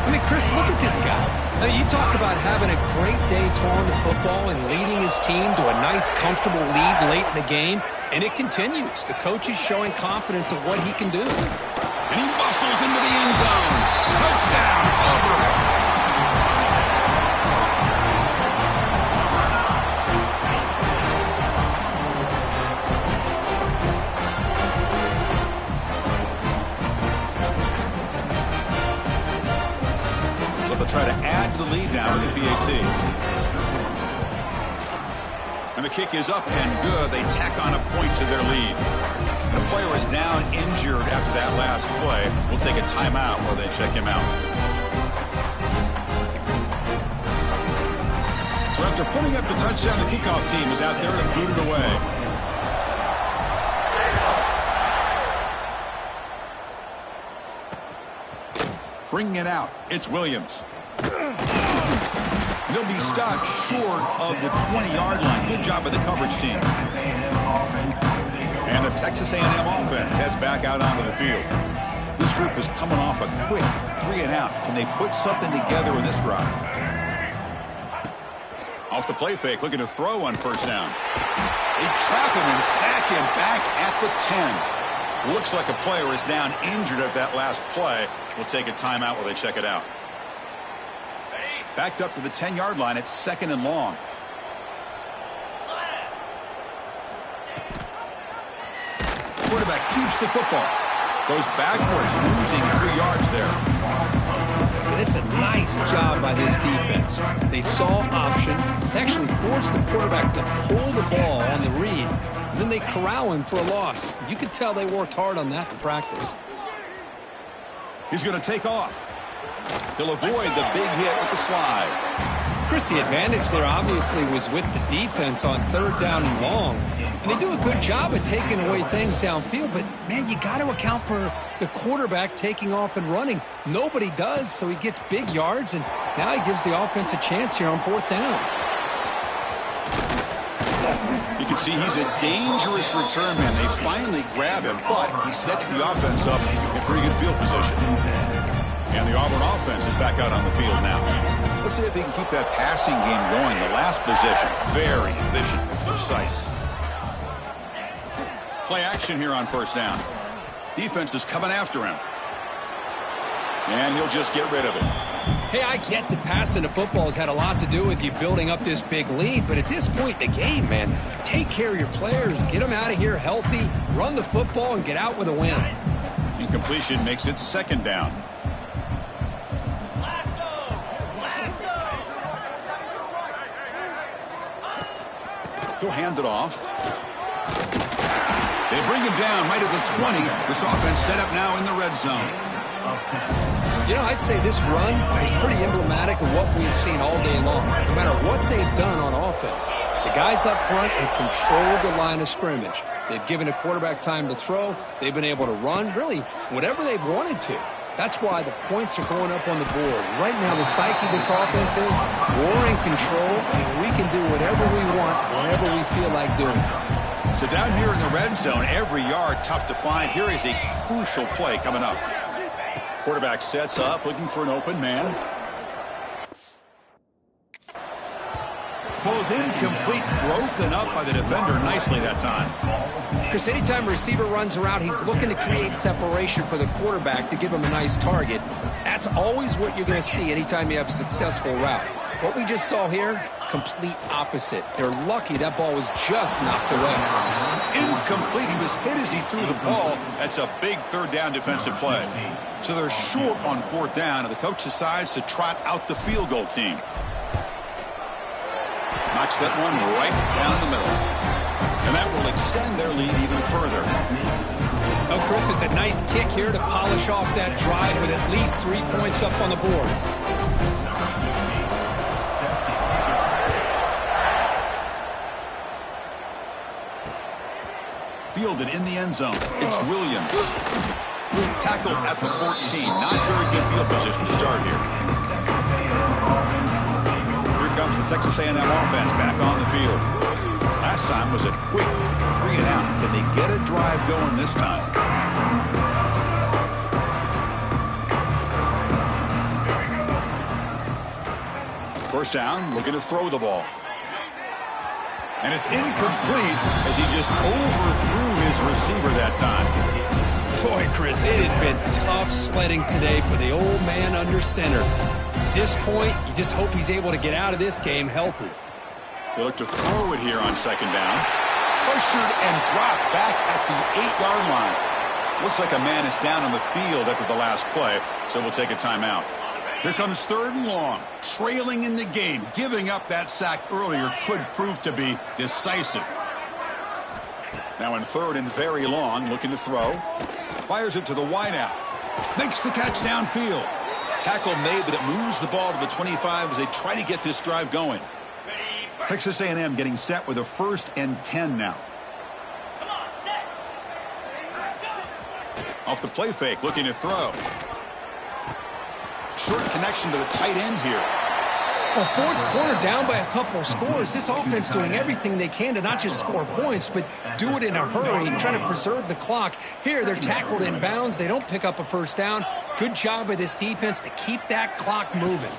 I mean, Chris, look at this guy. Now, you talk about having a great day throwing the football and leading his team to a nice, comfortable lead late in the game, and it continues. The coach is showing confidence of what he can do. And he bustles into the end zone. Touchdown, Auburn. Try to add to the lead now with the PAT. And the kick is up and good. They tack on a point to their lead. The player is down injured after that last play. We'll take a timeout while they check him out. So after putting up the touchdown, the kickoff team is out there to boot it away. Bringing it out, it's Williams. He'll be stopped short of the 20-yard line. Good job by the coverage team. And the Texas A&M offense heads back out onto the field. This group is coming off a quick 3-and-out. Can they put something together in this drive? Off the play fake, looking to throw on 1st down. They trap him and sack him back at the 10. Looks like a player is down injured at that last play. We'll take a timeout while they check it out. Backed up to the 10-yard line. It's 2nd and long. quarterback keeps the football. Goes backwards, losing 3 yards there. And it's a nice job by this defense. They saw option, they actually forced the quarterback to pull the ball on the read, and then they corral him for a loss. You could tell they worked hard on that in practice. He's going to take off. He'll avoid the big hit with the slide. Chris, the advantage there obviously was with the defense on 3rd down and long. And they do a good job at taking away things downfield, but, man, you got to account for the quarterback taking off and running. Nobody does, so he gets big yards, and now he gives the offense a chance here on 4th down. You can see he's a dangerous return man. They finally grab him, but he sets the offense up in pretty good field position. And the Auburn offense is back out on the field now. Let's see if they can keep that passing game going. The last possession, very efficient, precise. Play action here on 1st down. Defense is coming after him. And he'll just get rid of it. Hey, I get that passing the football has had a lot to do with you building up this big lead, but at this point in the game, man, take care of your players, get them out of here healthy, run the football, and get out with a win. Incompletion makes it 2nd down. He'll hand it off. They bring him down right at the 20. This offense set up now in the red zone. You know, I'd say this run is pretty emblematic of what we've seen all day long. No matter what they've done on offense, the guys up front have controlled the line of scrimmage. They've given the quarterback time to throw. They've been able to run, really, whatever they've wanted to. That's why the points are going up on the board. Right now, the psyche of this offense is we're in control, and we can do whatever we want, whenever we feel like doing it. So down here in the red zone, every yard tough to find. Here is a crucial play coming up. Quarterback sets up, looking for an open man. Ball's incomplete, broken up by the defender nicely that time. Chris, anytime a receiver runs around, he's looking to create separation for the quarterback to give him a nice target. That's always what you're going to see anytime you have a successful route. What we just saw here, complete opposite. They're lucky that ball was just knocked away. Incomplete. He was hit as he threw the ball. That's a big 3rd down defensive play. So they're short on 4th down, and the coach decides to trot out the field goal team. Knocks that one right down the middle. And that will extend their lead even further. Oh, Chris, it's a nice kick here to polish off that drive with at least 3 points up on the board. Fielded in the end zone. It's Williams. Tackled at the 14. Not very good field position to start here. Here comes the Texas A&M offense back on the field. Last time was a quick 3 and out. Can they get a drive going this time? First down, looking to throw the ball. And it's incomplete as he just overthrew his receiver that time. Boy, Chris, it has been tough sledding today for the old man under center. At this point, you just hope he's able to get out of this game healthy. They look to throw it here on 2nd down. Pressured and dropped back at the 8-yard line. Looks like a man is down on the field after the last play, so we'll take a timeout. Here comes 3rd and long, trailing in the game. Giving up that sack earlier could prove to be decisive. Now in 3rd and very long, looking to throw. Fires it to the wideout. Makes the catch downfield. Tackle made, but it moves the ball to the 25 as they try to get this drive going. Texas A&M getting set with a 1st and 10 now. Off the play fake, looking to throw. Short connection to the tight end here. Well, 4th quarter down by a couple scores. This offense doing everything they can to not just score points, but do it in a hurry, trying to preserve the clock. Here, they're tackled in bounds. They don't pick up a 1st down. Good job by this defense to keep that clock moving.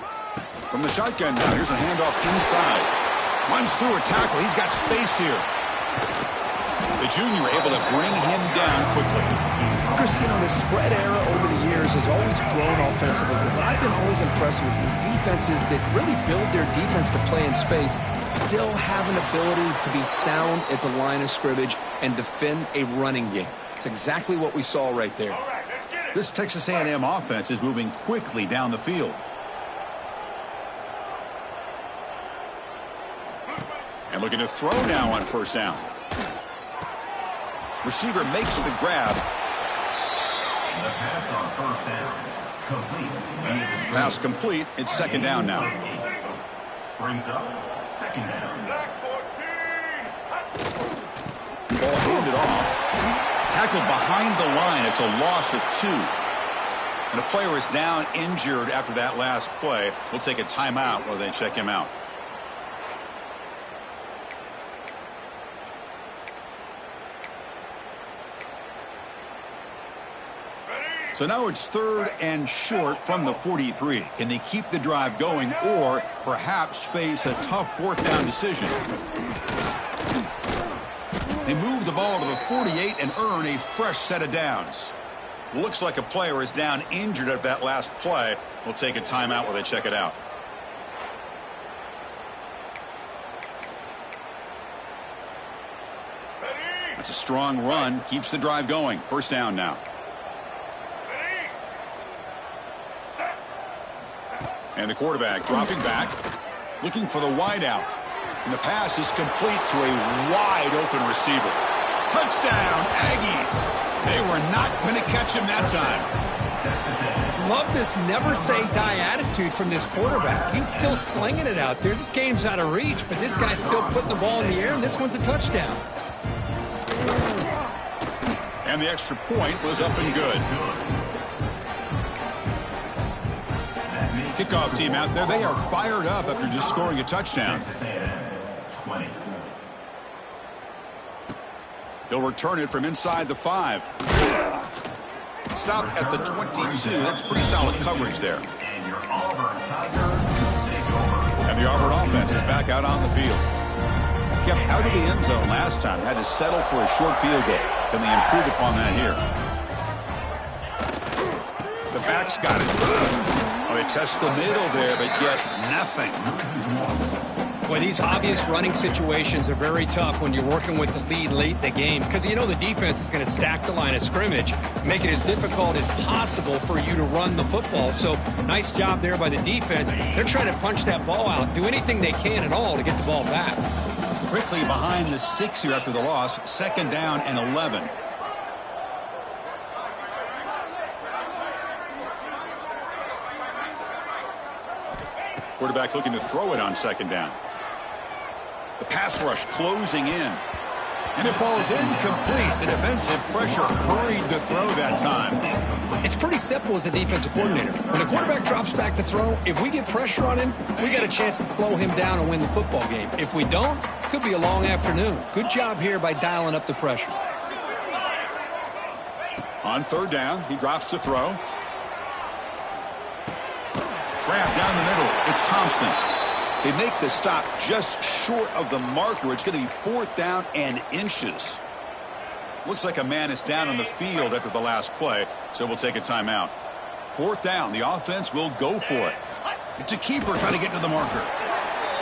From the shotgun now, here's a handoff inside. Runs through a tackle. He's got space here. The junior able to bring him down quickly. Chris, you know, the spread era over the years has always grown offensively, but I've been always impressed with the defenses that really build their defense to play in space, still have an ability to be sound at the line of scrimmage and defend a running game. It's exactly what we saw right there. This Texas A&M offense is moving quickly down the field. And looking to throw now on first down. Receiver makes the grab. The pass on first down. Complete. Pass complete. It's second down now. Brings up second down. Ball handed off. Tackled behind the line. It's a loss of 2. And a player is down injured after that last play. We'll take a timeout while they check him out. So now it's 3rd and short from the 43. Can they keep the drive going or perhaps face a tough 4th down decision? They move the ball to the 48 and earn a fresh set of downs. Looks like a player is down injured at that last play. We'll take a timeout while they check it out. That's a strong run. Keeps the drive going. First down now. And the quarterback dropping back, looking for the wideout. And the pass is complete to a wide-open receiver. Touchdown, Aggies. They were not going to catch him that time. Love this never-say-die attitude from this quarterback. He's still slinging it out there. This game's out of reach, but this guy's still putting the ball in the air, and this one's a touchdown. And the extra point was up and good. Kickoff team out there, they are fired up after just scoring a touchdown. He'll return it from inside the 5. Stop at the 22. That's pretty solid coverage there. And the Auburn offense is back out on the field. Kept out of the end zone last time. Had to settle for a short field goal. Can they improve upon that here? The back's got it. Oh, they test the middle there, but get nothing. Boy, these obvious running situations are very tough when you're working with the lead late in the game because you know the defense is going to stack the line of scrimmage, make it as difficult as possible for you to run the football. So nice job there by the defense. They're trying to punch that ball out, do anything they can at all to get the ball back. Quickly behind the 6 here after the loss, second down and 11. Quarterback looking to throw it on second down. The pass rush closing in. And it falls incomplete. The defensive pressure hurried the throw that time. It's pretty simple as a defensive coordinator. When the quarterback drops back to throw, if we get pressure on him, we got a chance to slow him down and win the football game. If we don't, it could be a long afternoon. Good job here by dialing up the pressure. On third down, he drops to throw. Grab down the middle. It's Thompson. They make the stop just short of the marker. It's going to be 4th down and inches. Looks like a man is down on the field after the last play, so we'll take a timeout. 4th down. The offense will go for it. It's a keeper trying to get to the marker.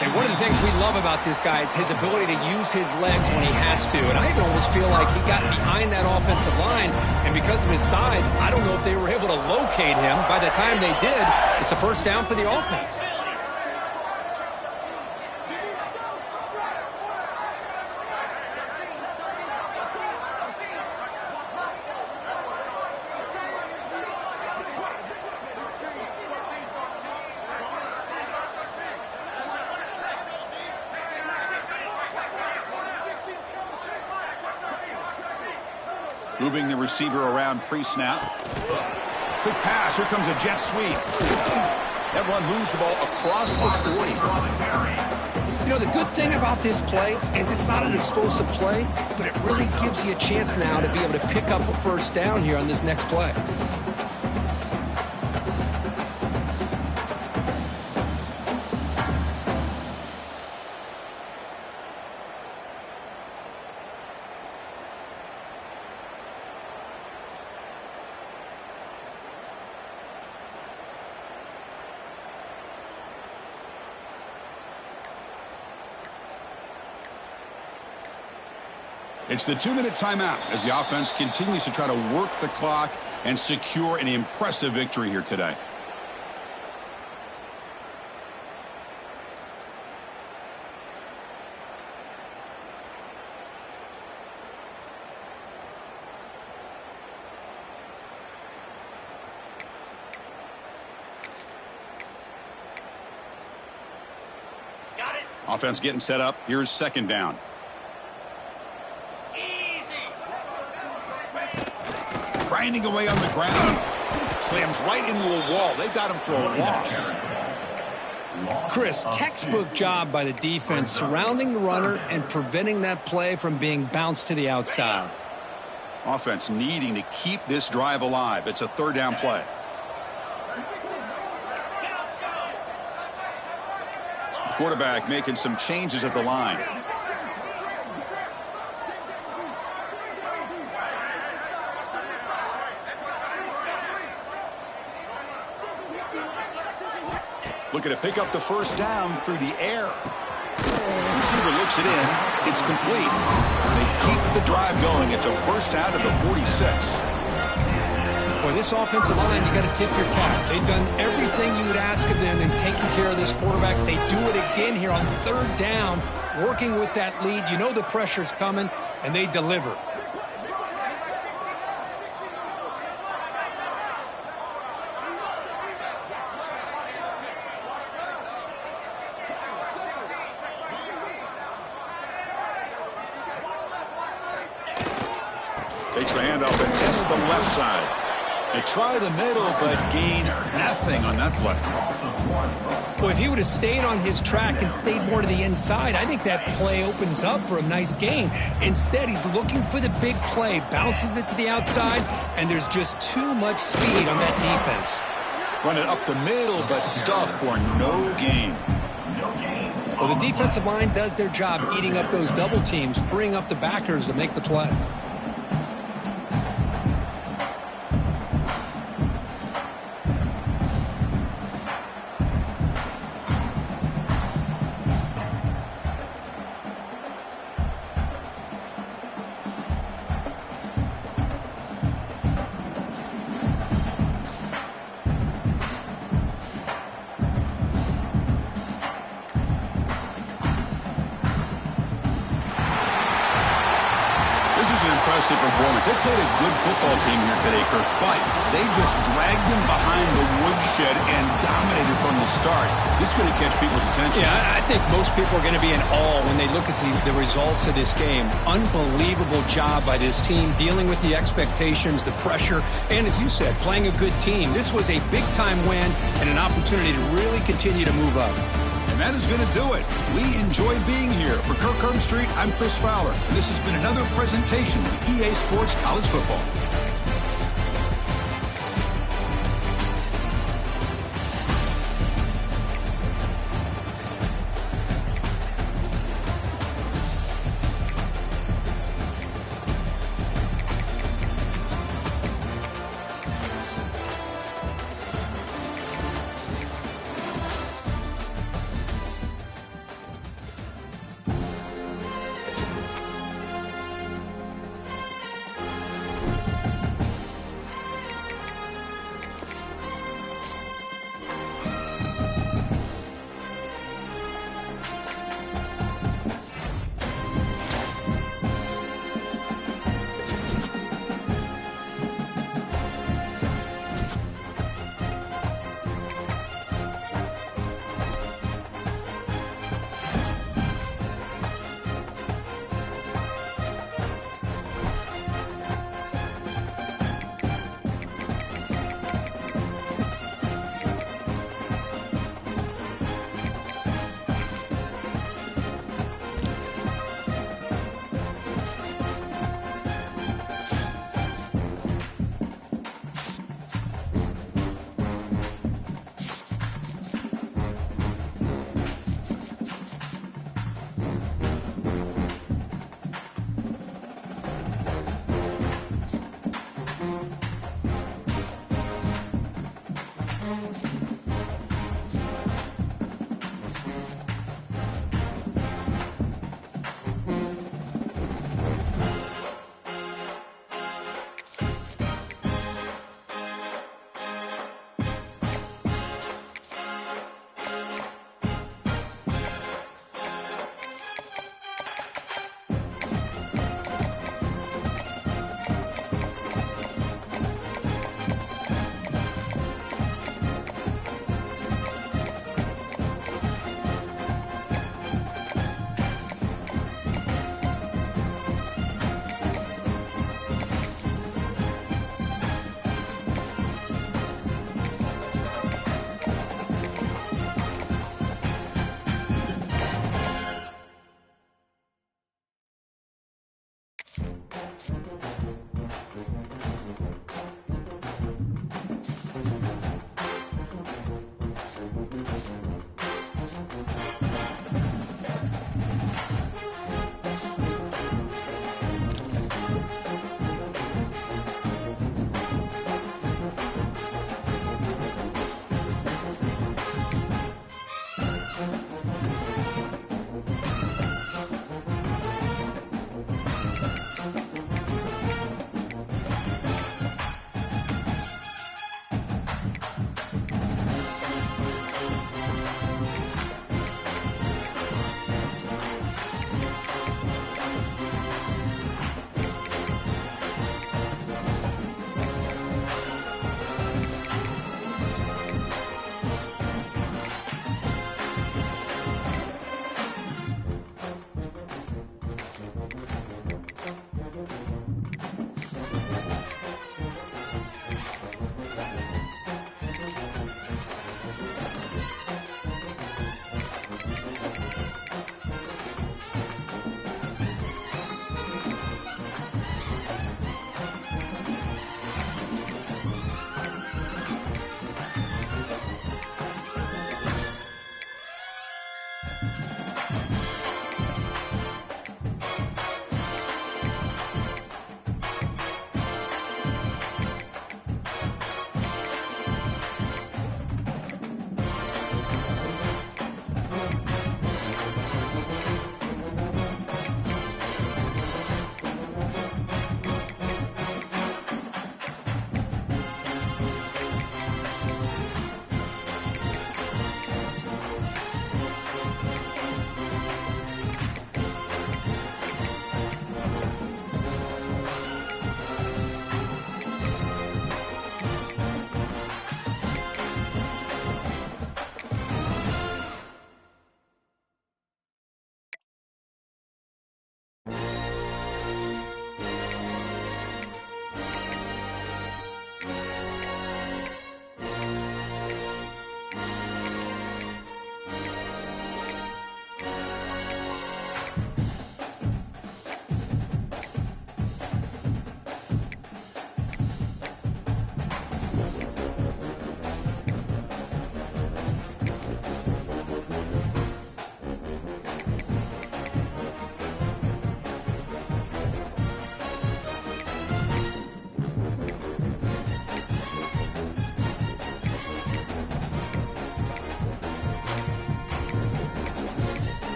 And one of the things we love about this guy is his ability to use his legs when he has to. And I almost feel like he got behind that offensive line, and because of his size, I don't know if they were able to locate him. By the time they did, it's a first down for the offense. Moving the receiver around pre-snap. Quick pass. Here comes a jet sweep. That run moves the ball across the 40. You know, the good thing about this play is it's not an explosive play, but it really gives you a chance now to be able to pick up a first down here on this next play. It's the 2-minute timeout as the offense continues to try to work the clock and secure an impressive victory here today. Offense getting set up. Here's second down. Grinding away on the ground. Slams right into a wall. They got him for a loss. Chris, textbook job by the defense surrounding the runner and preventing that play from being bounced to the outside. Offense needing to keep this drive alive. It's a third down play. Quarterback making some changes at the line. Looking to pick up the first down through the air. Receiver looks it in. It's complete. They keep the drive going. It's a first down at the 46. Boy, this offensive line, you got to tip your cap. They've done everything you would ask of them in taking care of this quarterback. They do it again here on third down, working with that lead. You know the pressure's coming, and they deliver. Takes the handoff and tests the left side. They try the middle, but gain nothing on that play. Well, if he would have stayed on his track and stayed more to the inside, I think that play opens up for a nice gain. Instead, he's looking for the big play, bounces it to the outside, and there's just too much speed on that defense. Run it up the middle, but stuff for no gain. Well, the defensive line does their job eating up those double teams, freeing up the backers to make the play. Impressive performance. They played a good football team here today, Kirk, but they just dragged them behind the woodshed and dominated from the start. This is going to catch people's attention. Yeah, I think most people are going to be in awe when they look at the results of this game. Unbelievable job by this team, dealing with the expectations, the pressure, and as you said, playing a good team. This was a big-time win and an opportunity to really continue to move up. And that is going to do it. We enjoy being here. For Kirk Street, I'm Chris Fowler. And this has been another presentation of EA Sports College Football.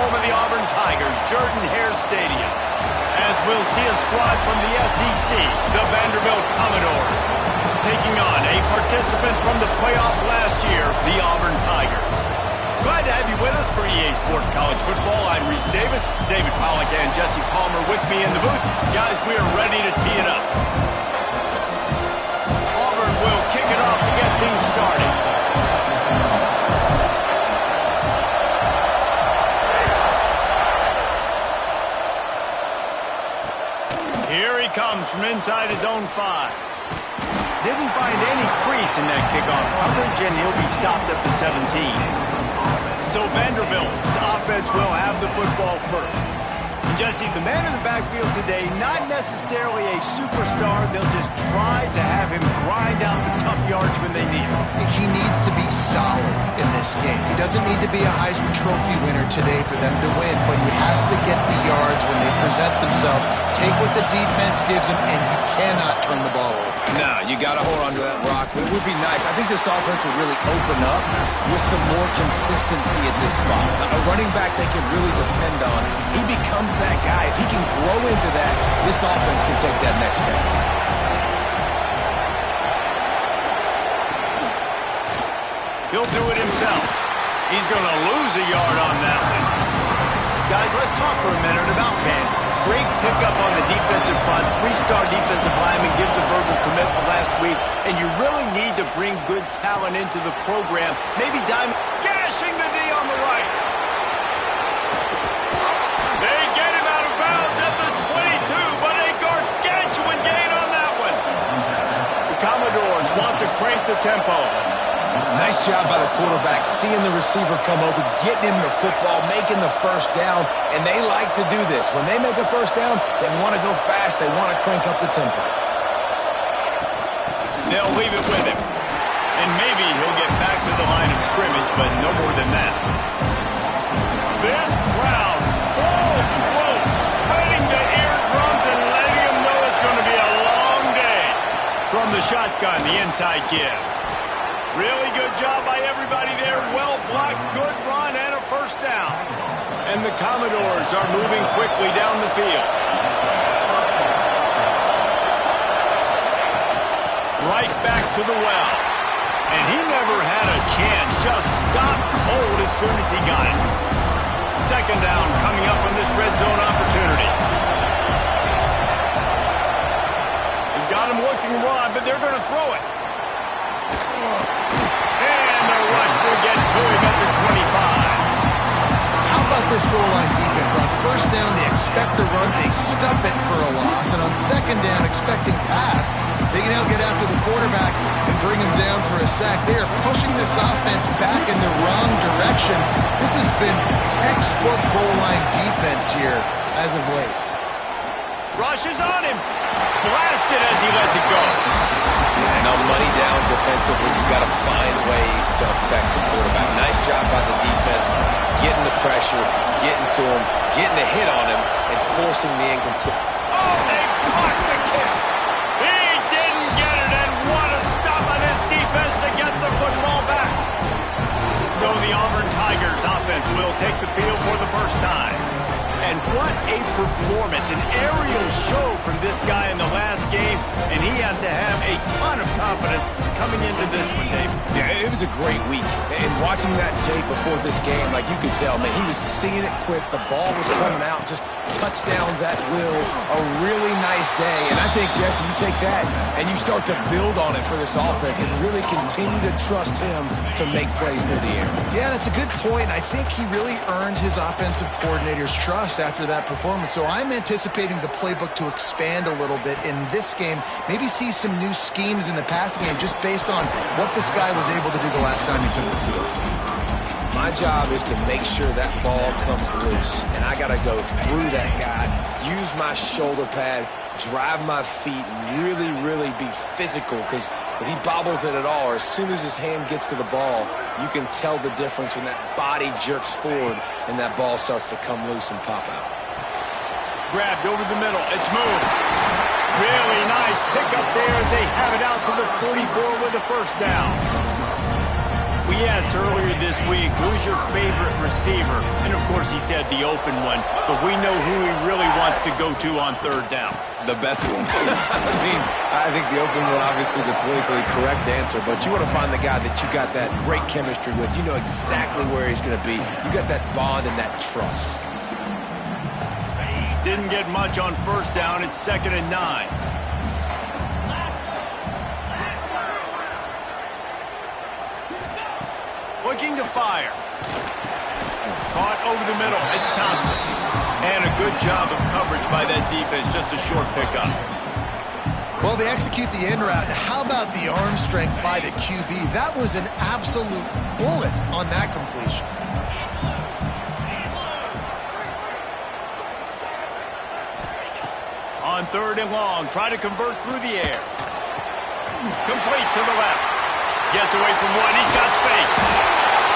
home of the Auburn Tigers, Jordan-Hare Stadium, as we'll see a squad from the SEC, the Vanderbilt Commodores, taking on a participant from the playoff last year, the Auburn Tigers. Glad to have you with us for EA Sports College Football. I'm Reese Davis, David Pollack and Jesse Palmer with me in the booth. Guys, we are ready to tee it up. Auburn will kick it off to get things started. Here he comes from inside his own 5. Didn't find any crease in that kickoff coverage, and he'll be stopped at the 17. So Vanderbilt's offense will have the football first. And Jesse, the man in the backfield today, not necessarily a superstar. They'll just try to have him grind out the tough yards when they need him. He needs to be solid in this game. He doesn't need to be a Heisman Trophy winner today for them to win, but he has to get the yards when they present themselves. Take what the defense gives him, and you cannot turn the ball over. No, you got to hold on to that rock. But it would be nice. I think this offense will really open up with some more consistency at this spot. A running back they can really depend on. He becomes that guy. If he can grow into that, this offense can take that next step. He'll do it himself. He's going to lose a yard on that one. Guys, let's talk for a minute about Vandy. Great pickup on the defensive front. 3-star defensive lineman gives a verbal commitment last week, and you really need to bring good talent into the program. Maybe gashing the D on the right. They get him out of bounds at the 22, but a gargantuan gain on that one. The Commodores want to crank the tempo. Nice job by the quarterback, seeing the receiver come over, getting him the football, making the first down, and they like to do this. When they make a first down, they want to go fast. They want to crank up the tempo. They'll leave it with him, and maybe he'll get back to the line of scrimmage, but no more than that. This crowd, full throat, spreading the eardrums and letting him know it's going to be a long day. From the shotgun, the inside give. Really good job by everybody there. Well blocked, good run, and a first down. And the Commodores are moving quickly down the field. Right back to the well. And he never had a chance. Just stopped cold as soon as he got it. Second down coming up on this red zone opportunity. They've got him looking wide, but they're going to throw it. And the rush will get to him at the 25. How about this goal line defense? On first down, they expect the run. They stuff it for a loss. And on second down, expecting pass, they can now get after the quarterback and bring him down for a sack. They are pushing this offense back in the wrong direction. This has been textbook goal line defense here as of late. Rush is on him. Blasted as he lets it go. And on money down defensively, you've got to find ways to affect the quarterback. Nice job by the defense, getting the pressure, getting to him, getting a hit on him, and forcing the incomplete. Oh, they blocked the kick. He didn't get it, and what a stop on his defense to get the football back. So the Auburn Tigers offense will take the field for the first time. And what a performance, an aerial show from this guy in the last game, and he has to have a ton of confidence coming into this one, Dave. Yeah, it was a great week. And watching that tape before this game, like you could tell, man, he was seeing it quick. The ball was coming out, just touchdowns at will. A really nice day. And I think, Jesse, you take that and you start to build on it for this offense and really continue to trust him to make plays through the air. Yeah, that's a good point. I think he really earned his offensive coordinator's trust after that performance. So I'm anticipating the playbook to expand a little bit in this game. Maybe see some new schemes in the passing game just based on what this guy was able to do the last time he took the field. My job is to make sure that ball comes loose, and I got to go through that guy, use my shoulder pad, drive my feet, really, really be physical, because if he bobbles it at all, or as soon as his hand gets to the ball, you can tell the difference when that body jerks forward and that ball starts to come loose and pop out. Grabbed over the middle. It's moved. Really nice pickup there as they have it out to the 44 with the first down. We asked earlier this week, who's your favorite receiver? And, of course, he said the open one. But we know who he really wants to go to on third down. The best one. I think the open one, obviously the politically correct answer, but you want to find the guy that you got that great chemistry with. You know exactly where he's going to be. You got that bond and that trust. Didn't get much on first down. It's 2nd and 9. Looking to fire. Caught over the middle. It's Thompson. And a good job of coverage by that defense. Just a short pickup. Well, they execute the in route. How about the arm strength by the QB? That was an absolute bullet on that completion. On 3rd and long. Try to convert through the air. Complete to the left. Gets away from one. He's got space.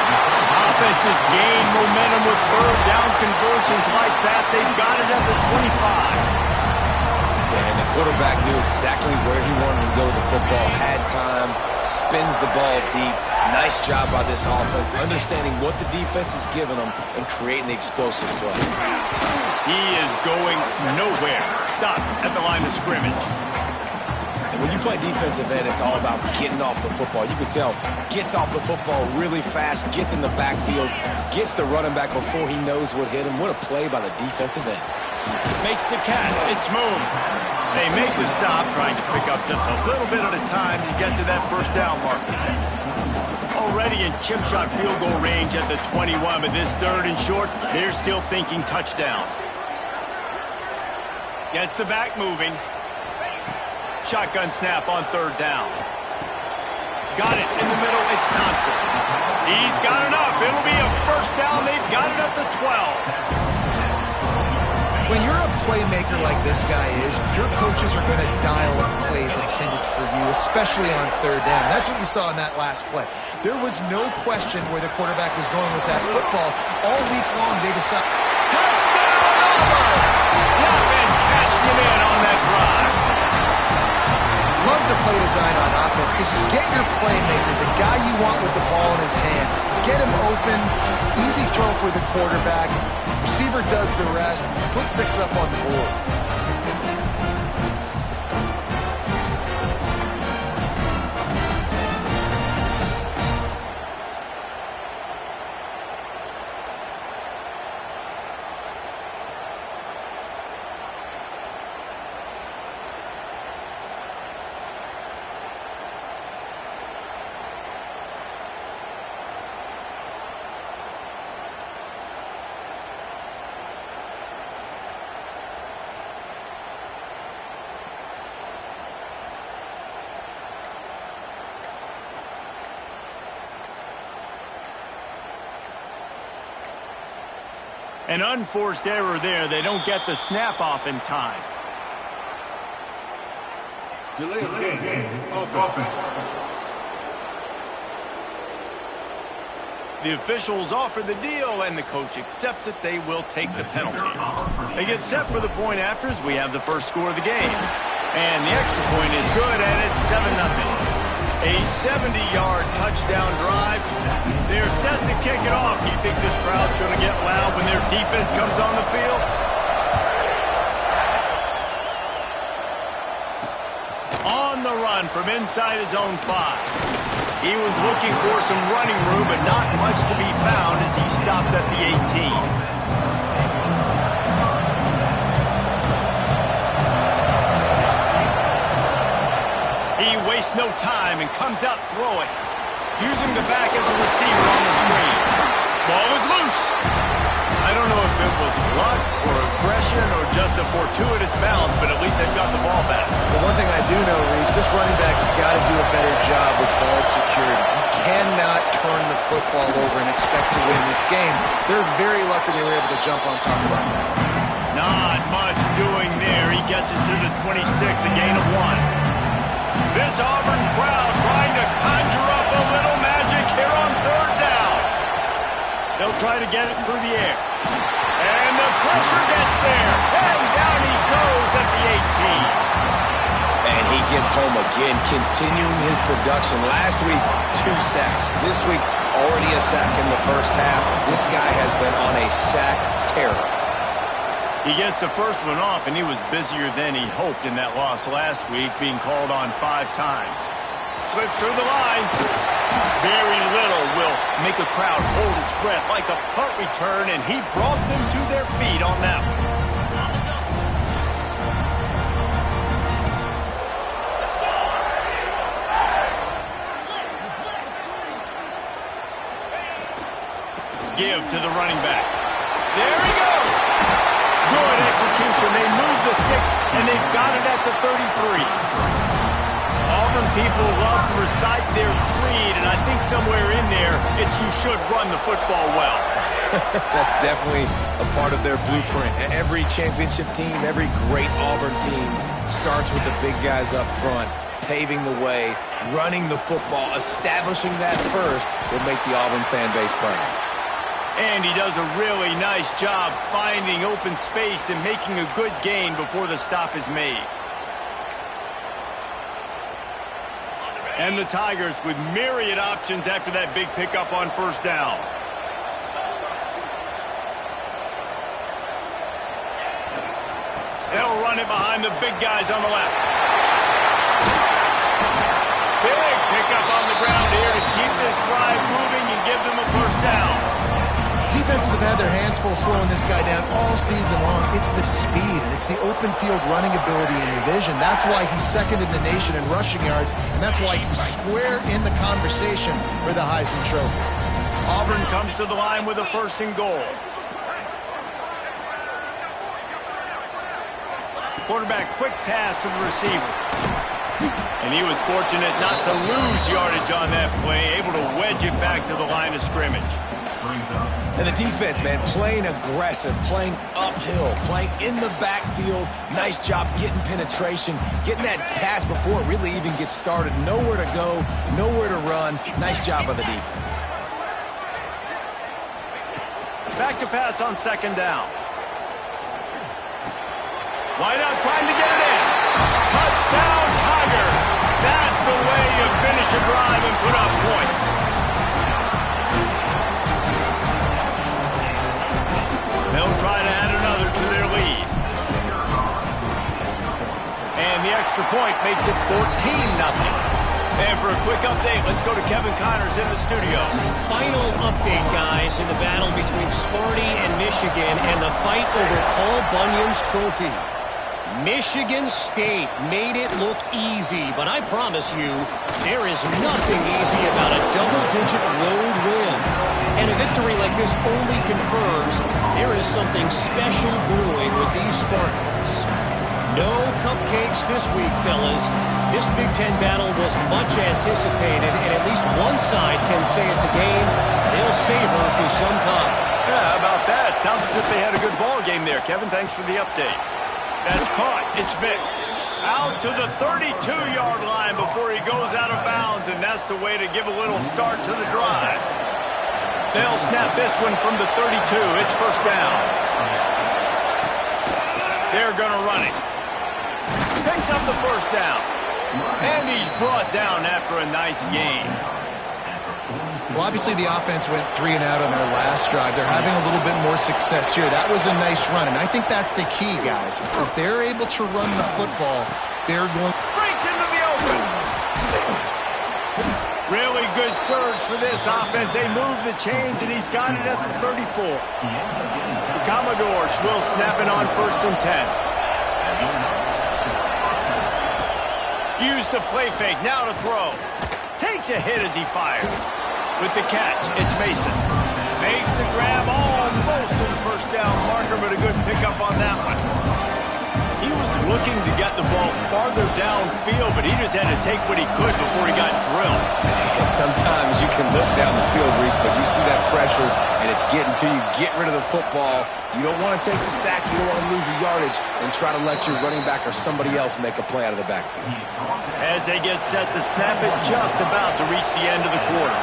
Offense has gained momentum with third down conversions like that. They've got it at the 25. And the quarterback knew exactly where he wanted to go with the football, had time, spins the ball deep. Nice job by this offense, understanding what the defense is giving them and creating the explosive play. He is going nowhere. Stop at the line of scrimmage. And when you play defensive end, it's all about getting off the football. You can tell, gets off the football really fast, gets in the backfield, gets the running back before he knows what hit him. What a play by the defensive end. Makes the catch. It's moved. They make the stop, trying to pick up just a little bit at a time to get to that first down marker. Already in chip shot field goal range at the 21, but this 3rd and short, they're still thinking touchdown. Gets the back moving. Shotgun snap on 3rd down. Got it in the middle. It's Thompson. He's got enough. It'll be a first down. They've got it at the 12. When you're a playmaker like this guy is, your coaches are going to dial up plays intended for you, especially on 3rd down. That's what you saw in that last play. There was no question where the quarterback was going with that football. All week long, they decided. Touchdown, Auburn! The offense cashing it in on that drive. Love the play design on offense because you get your playmaker, the guy you want with the ball in his hands. Get him open, easy throw for the quarterback. Receiver does the rest. Put 6 up on the board. An unforced error there. They don't get the snap off in time. Delay of game. Offense. The officials offer the deal, and the coach accepts it. They will take the penalty. They get set for the point afters. We have the first score of the game. And the extra point is good, and it's 7-0. A 70-yard touchdown drive. They're set to kick it off. Do you think this crowd's going to get loud when their defense comes on the field? On the run from inside his own 5. He was looking for some running room, but not much to be found as he stopped at the 18. He wastes no time and comes out throwing, using the back as a receiver on the screen. Ball is loose. I don't know if it was luck or aggression or just a fortuitous bounce, but at least they've got the ball back. Well, one thing I do know, Reese, this running back has got to do a better job with ball security. You cannot turn the football over and expect to win this game. They're very lucky they were able to jump on top of that. Not much doing there. He gets it to the 26, a gain of 1. This Auburn crowd trying to conjure up a little magic here on 3rd down. They'll try to get it through the air. And the pressure gets there. And down he goes at the 18. And he gets home again, continuing his production. Last week, 2 sacks. This week, already a sack in the first half. This guy has been on a sack terror. He gets the first one off, and he was busier than he hoped in that loss last week, being called on 5 times. Slips through the line. Very little will make a crowd hold its breath like a punt return, and he brought them to their feet on that one. Give to the running back. There he goes. Good execution. They move the sticks, and they've got it at the 33. Auburn people love to recite their creed, and I think somewhere in there, it's you should run the football well. That's definitely a part of their blueprint. Every championship team, every great Auburn team starts with the big guys up front, paving the way, running the football. Establishing that first will make the Auburn fan base proud. And he does a really nice job finding open space and making a good gain before the stop is made. And the Tigers with myriad options after that big pickup on first down. They'll run it behind the big guys on the left. Big pickup on the ground here to keep this drive moving and give them a first down. Defenses have had their hands full slowing this guy down all season long. It's the speed, and it's the open field running ability and the vision. That's why he's second in the nation in rushing yards, and that's why he's square in the conversation for the Heisman Trophy. Auburn comes to the line with a 1st and goal. Quarterback, quick pass to the receiver. And he was fortunate not to lose yardage on that play, able to wedge it back to the line of scrimmage. And the defense, man, playing aggressive, playing uphill, playing in the backfield. Nice job getting penetration, getting that pass before it really even gets started. Nowhere to go, nowhere to run. Nice job by the defense. Back to pass on 2nd down. Wide out trying to get it in. Touchdown, Tiger. That's the way you finish a drive and put up points. They'll try to add another to their lead. And the extra point makes it 14-0. And for a quick update, let's go to Kevin Connors in the studio. Final update, guys, in the battle between Sparty and Michigan and the fight over Paul Bunyan's trophy. Michigan State made it look easy, but I promise you, there is nothing easy about a double-digit road win. And a victory like this only confirms there is something special brewing with these Spartans. No cupcakes this week, fellas. This Big Ten battle was much anticipated, and at least one side can say it's a game they'll savor for some time. Yeah, how about that? Sounds as if they had a good ball game there. Kevin, thanks for the update. That's caught. It's Vic. Out to the 32-yard line before he goes out of bounds, and that's the way to give a little start to the drive. They'll snap this one from the 32. It's 1st down. They're going to run it. Picks up the 1st down. And he's brought down after a nice gain. Well, obviously the offense went 3 and out on their last drive. They're having a little bit more success here. That was a nice run, and I think that's the key, guys. If they're able to run the football, they're going... Breaks into the open. Really good surge for this offense. They move the chains, and he's got it at the 34. The Commodores will snap it on 1st and 10. Use the play fake. Now to throw. Takes a hit as he fires. With the catch, it's Mason. Makes the grab almost to the 1st down marker, but a good pickup on that one. He was looking to get the ball farther downfield, but he just had to take what he could before he got drilled. Sometimes you can look down the field, Reese, but you see that pressure, and it's getting to you. Get rid of the football. You don't want to take the sack. You don't want to lose the yardage, and try to let your running back or somebody else make a play out of the backfield. As they get set to snap it, just about to reach the end of the quarter.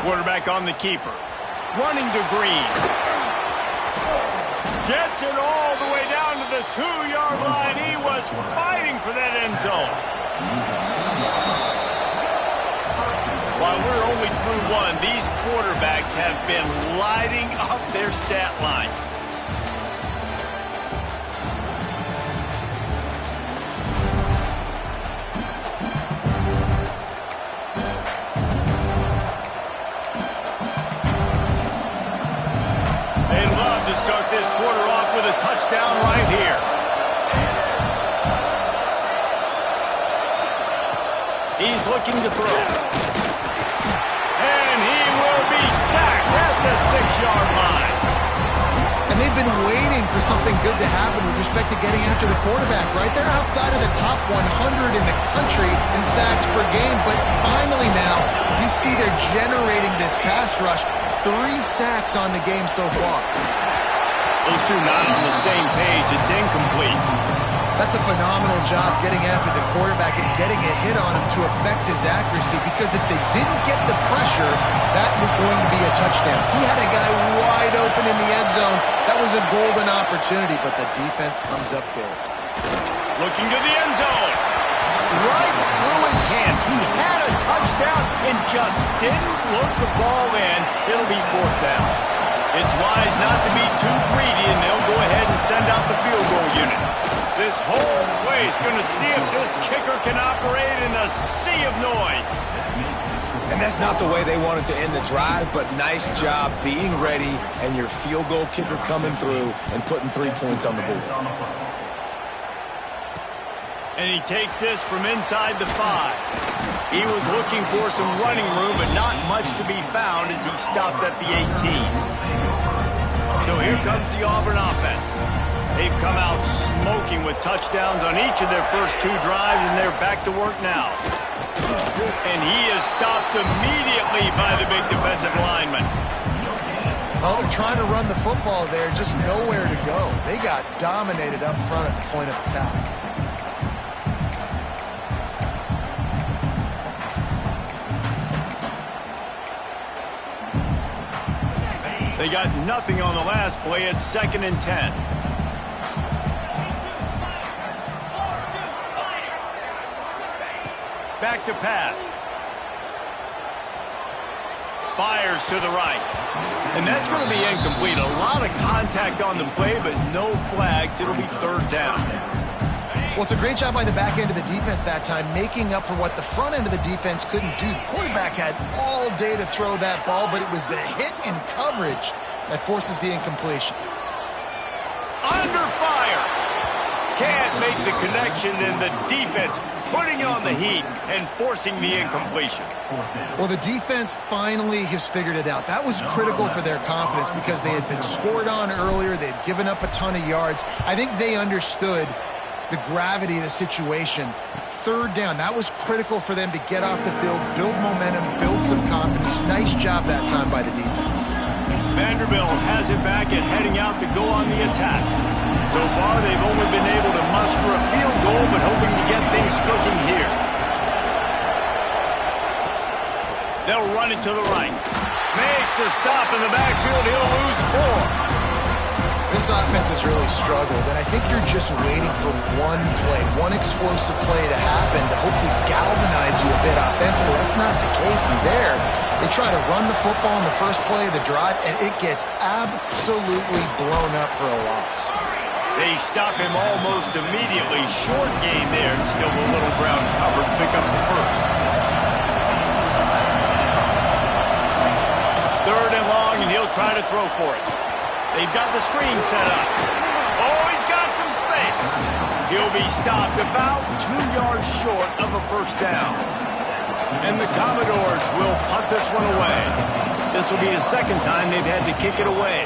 Quarterback on the keeper. Running to Green. Gets it all the way down to the 2-yard line. He was fighting for that end zone. While we're only through one, these quarterbacks have been lighting up their stat lines. They'd love to start this quarter off with a touchdown right here. He's looking to throw. And he will be sacked at the 6-yard line. And they've been waiting for something good to happen with respect to getting after the quarterback, right? They're outside of the top 100 in the country in sacks per game, but finally now you see they're generating this pass rush. 3 sacks on the game so far. Those two not on the same page. It's incomplete. That's a phenomenal job getting after the quarterback and getting a hit on him to affect his accuracy, because if they didn't get the pressure, that was going to be a touchdown. He had a guy wide open in the end zone. That was a golden opportunity, but the defense comes up big. Looking to the end zone. Right through his hands. He had a touchdown and just didn't look the ball in. It'll be 4th down. It's wise not to be too greedy, and they'll go ahead and send out the field goal unit. This whole place going to see if this kicker can operate in a sea of noise. And that's not the way they wanted to end the drive, but nice job being ready and your field goal kicker coming through and putting 3 points on the board. And he takes this from inside the 5. He was looking for some running room, but not much to be found as he stopped at the 18. So here comes the Auburn offense. They've come out smoking with touchdowns on each of their first 2 drives, and they're back to work now. And he is stopped immediately by the big defensive lineman. Well, they're trying to run the football there, just nowhere to go. They got dominated up front at the point of attack. They got nothing on the last play. It's 2nd and 10. Back to pass. Fires to the right. And that's going to be incomplete. A lot of contact on the play, but no flags. It'll be 3rd down. Well, it's a great job by the back end of the defense that time, making up for what the front end of the defense couldn't do. The quarterback had all day to throw that ball, but it was the hit and coverage that forces the incompletion. Under fire. Can't make the connection, and the defense putting on the heat and forcing the incompletion. Well, the defense finally has figured it out. That was critical for their confidence because they had been scored on earlier. They had given up a ton of yards. I think they understood the gravity of the situation. 3rd down, that was critical for them to get off the field, build momentum, build some confidence. Nice job that time by the defense. Vanderbilt has it back and heading out to go on the attack. So far, they've only been able to muster a field goal, but hoping to get things cooking here. They'll run it to the right. Makes a stop in the backfield. He'll lose 4. This offense has really struggled, and I think you're just waiting for one play, one explosive play to happen to hopefully galvanize you a bit offensively. That's not the case there. They try to run the football in the first play of the drive, and it gets absolutely blown up for a loss. They stop him almost immediately. Short gain there, and still a little ground covered to pick up the first. 3rd and long, and he'll try to throw for it. They've got the screen set up. Oh, he's got some space. He'll be stopped about 2 yards short of a 1st down. And the Commodores will punt this one away. This will be the 2nd time they've had to kick it away.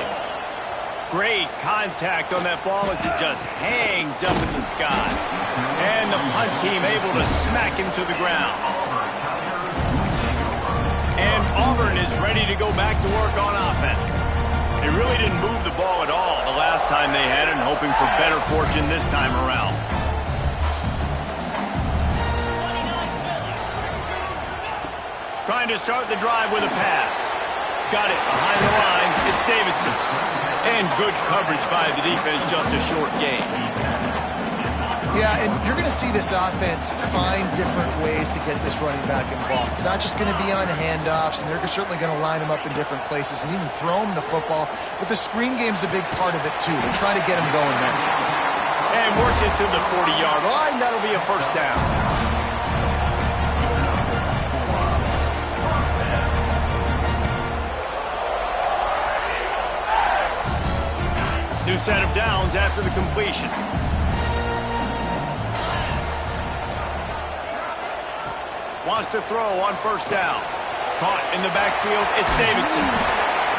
Great contact on that ball as it just hangs up in the sky. And the punt team able to smack him to the ground. And Auburn is ready to go back to work on offense. They really didn't move the ball at all the last time they had it, and hoping for better fortune this time around. Trying to start the drive with a pass. Got it behind the line. It's Davidson. And good coverage by the defense, just a short gain. Yeah, and you're going to see this offense find different ways to get this running back involved. It's not just going to be on handoffs, and they're certainly going to line him up in different places and even throw him the football. But the screen game's a big part of it, too. They're trying to get him going there. And works it to the 40-yard line. That'll be a first down. New set of downs after the completion. Wants to throw on first down. Caught in the backfield, it's Davidson.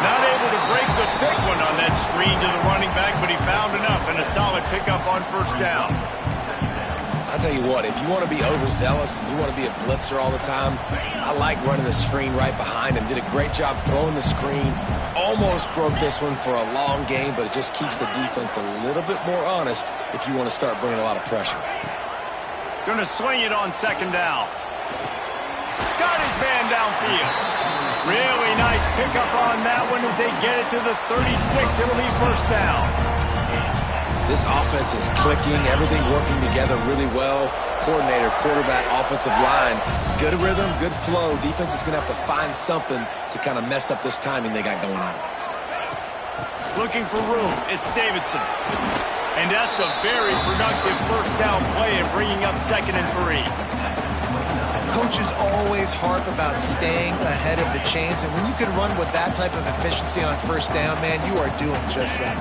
Not able to break the big one on that screen to the running back, but he found enough and a solid pickup on first down. I'll tell you what, if you want to be overzealous and you want to be a blitzer all the time, I like running the screen right behind him. Did a great job throwing the screen. Almost broke this one for a long game, but it just keeps the defense a little bit more honest if you want to start bringing a lot of pressure. Going to swing it on second down. Got his man downfield. Really nice pickup on that one as they get it to the 36. It'll be first down. This offense is clicking, everything working together really well. Coordinator, quarterback, offensive line. Good rhythm, good flow. Defense is going to have to find something to kind of mess up this timing they got going on. Looking for room. It's Davidson. And that's a very productive first down play and bringing up 2nd and 3. Coaches always harp about staying ahead of the chains, and when you can run with that type of efficiency on first down, man, you are doing just that.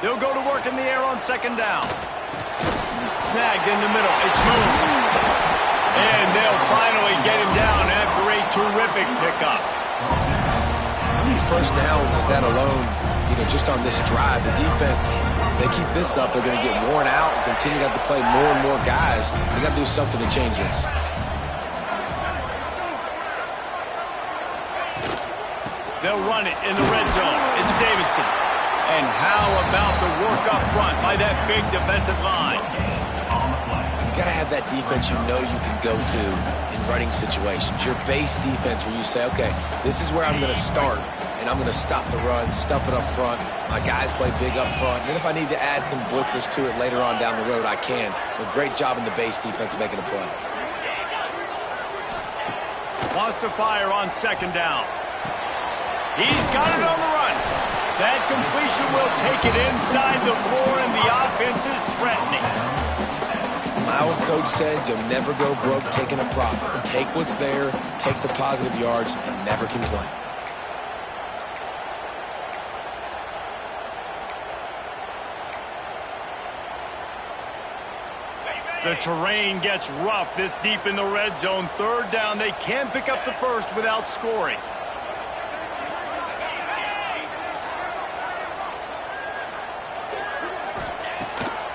They'll go to work in the air on second down. Snagged in the middle. It's moved. And they'll finally get him down after a terrific pickup. How many first downs is that alone? You know, just on this drive, the defense, they keep this up, they're going to get worn out and continue to have to play more and more guys. They got to do something to change this. They'll run it in the red zone. It's Davidson. And how about the work up front by that big defensive line? You got to have that defense you know you can go to in running situations. Your base defense where you say, okay, this is where I'm going to start. And I'm going to stop the run, stuff it up front. My guys play big up front. And then if I need to add some blitzes to it later on down the road, I can. But great job in the base defense making a play. Wants to fire on second down. He's got it on the run. That completion will take it inside the 4, and the offense is threatening. My old coach said you'll never go broke taking a profit. Take what's there, take the positive yards, and never complain. The terrain gets rough this deep in the red zone. Third down, they can pick up the first without scoring.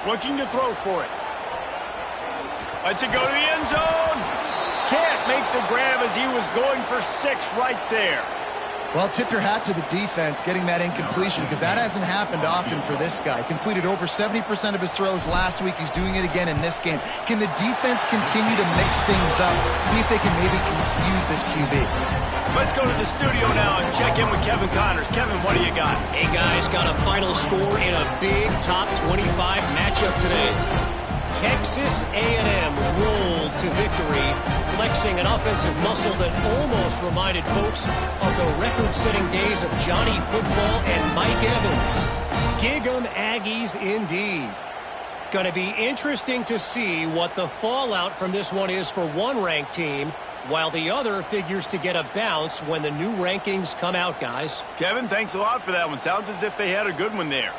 Looking to throw for it. Lets it go to the end zone. Can't make the grab as he was going for 6 right there. Well, tip your hat to the defense getting that incompletion, because that hasn't happened often for this guy. Completed over 70% of his throws last week. He's doing it again in this game. Can the defense continue to mix things up? See if they can maybe confuse this QB. Let's go to the studio now and check in with Kevin Connors. Kevin, what do you got? Hey, guys, got a final score in a big top 25 matchup today. Texas A&M rolled to victory, flexing an offensive muscle that almost reminded folks of the record-setting days of Johnny Football and Mike Evans. Gig 'em Aggies indeed. Going to be interesting to see what the fallout from this one is for one ranked team, while the other figures to get a bounce when the new rankings come out, guys. Kevin, thanks a lot for that one. Sounds as if they had a good one there.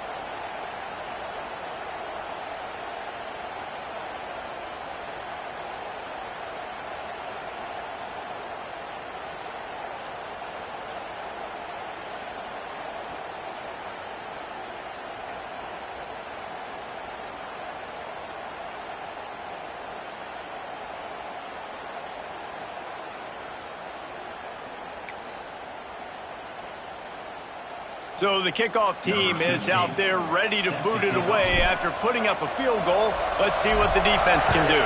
So the kickoff team is out there ready to boot it away after putting up a field goal. Let's see what the defense can do.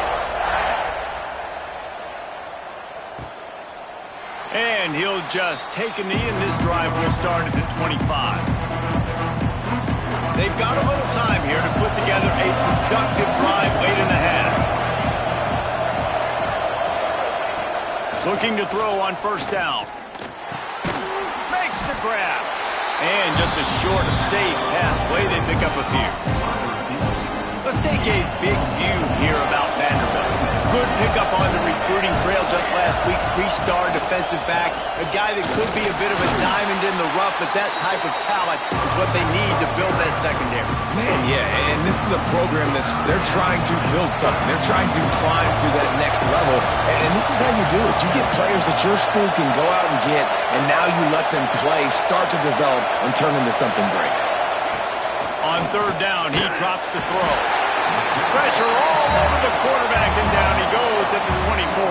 And he'll just take a knee, and this drive will start at the 25. They've got a little time here to put together a productive drive late in the half. Looking to throw on first down. Makes the grab. And just a short, safe pass play. They pick up a few. Let's take a big view here about Vanderbilt. Good pickup on the recruiting trail just last week. 3-star defensive back. A guy that could be a bit of a diamond in the rough, but that type of talent is what they need to build that secondary. Man, yeah, and this is a program they're trying to build something. They're trying to climb to that next level, and this is how you do it. You get players that your school can go out and get, and now you let them play, start to develop, and turn into something great. On third down, he drops to throw. Pressure all over the quarterback, and down he goes at the 24.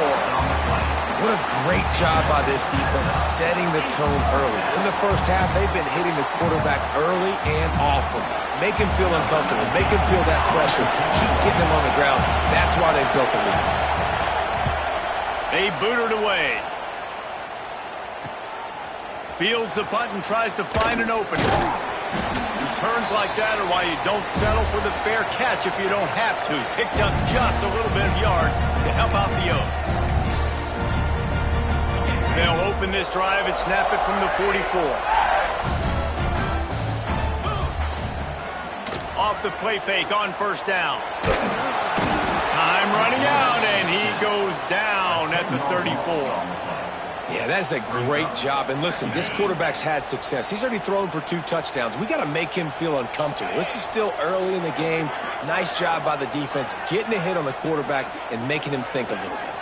What a great job by this defense setting the tone early. In the first half, they've been hitting the quarterback early and often. Make him feel uncomfortable. Make him feel that pressure. Keep getting him on the ground. That's why they've built a lead. They boot it away. Fields the punt and tries to find an opening. Returns like that are why you don't settle for the fair catch if you don't have to. Picks up just a little bit of yards to help out the Oak. They'll open this drive and snap it from the 44. Off the play fake on first down. Time running out, and he goes down at the 34. Yeah, that's a great job. And listen, this quarterback's had success. He's already thrown for 2 touchdowns. We got to make him feel uncomfortable. This is still early in the game. Nice job by the defense, getting a hit on the quarterback and making him think a little bit.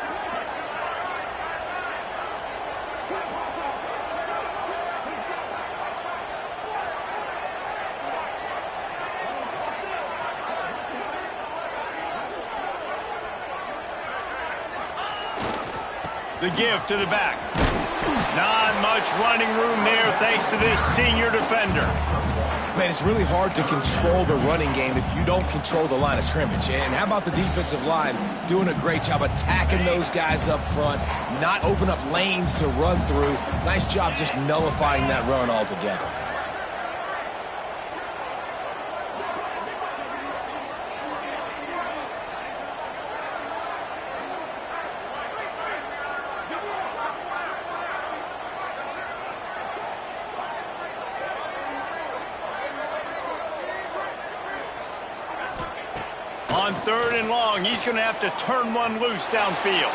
The give to the back. Not much running room there thanks to this senior defender. Man, it's really hard to control the running game if you don't control the line of scrimmage. And how about the defensive line doing a great job attacking those guys up front, not open up lanes to run through. Nice job just nullifying that run altogether. On third and long, he's going to have to turn one loose downfield.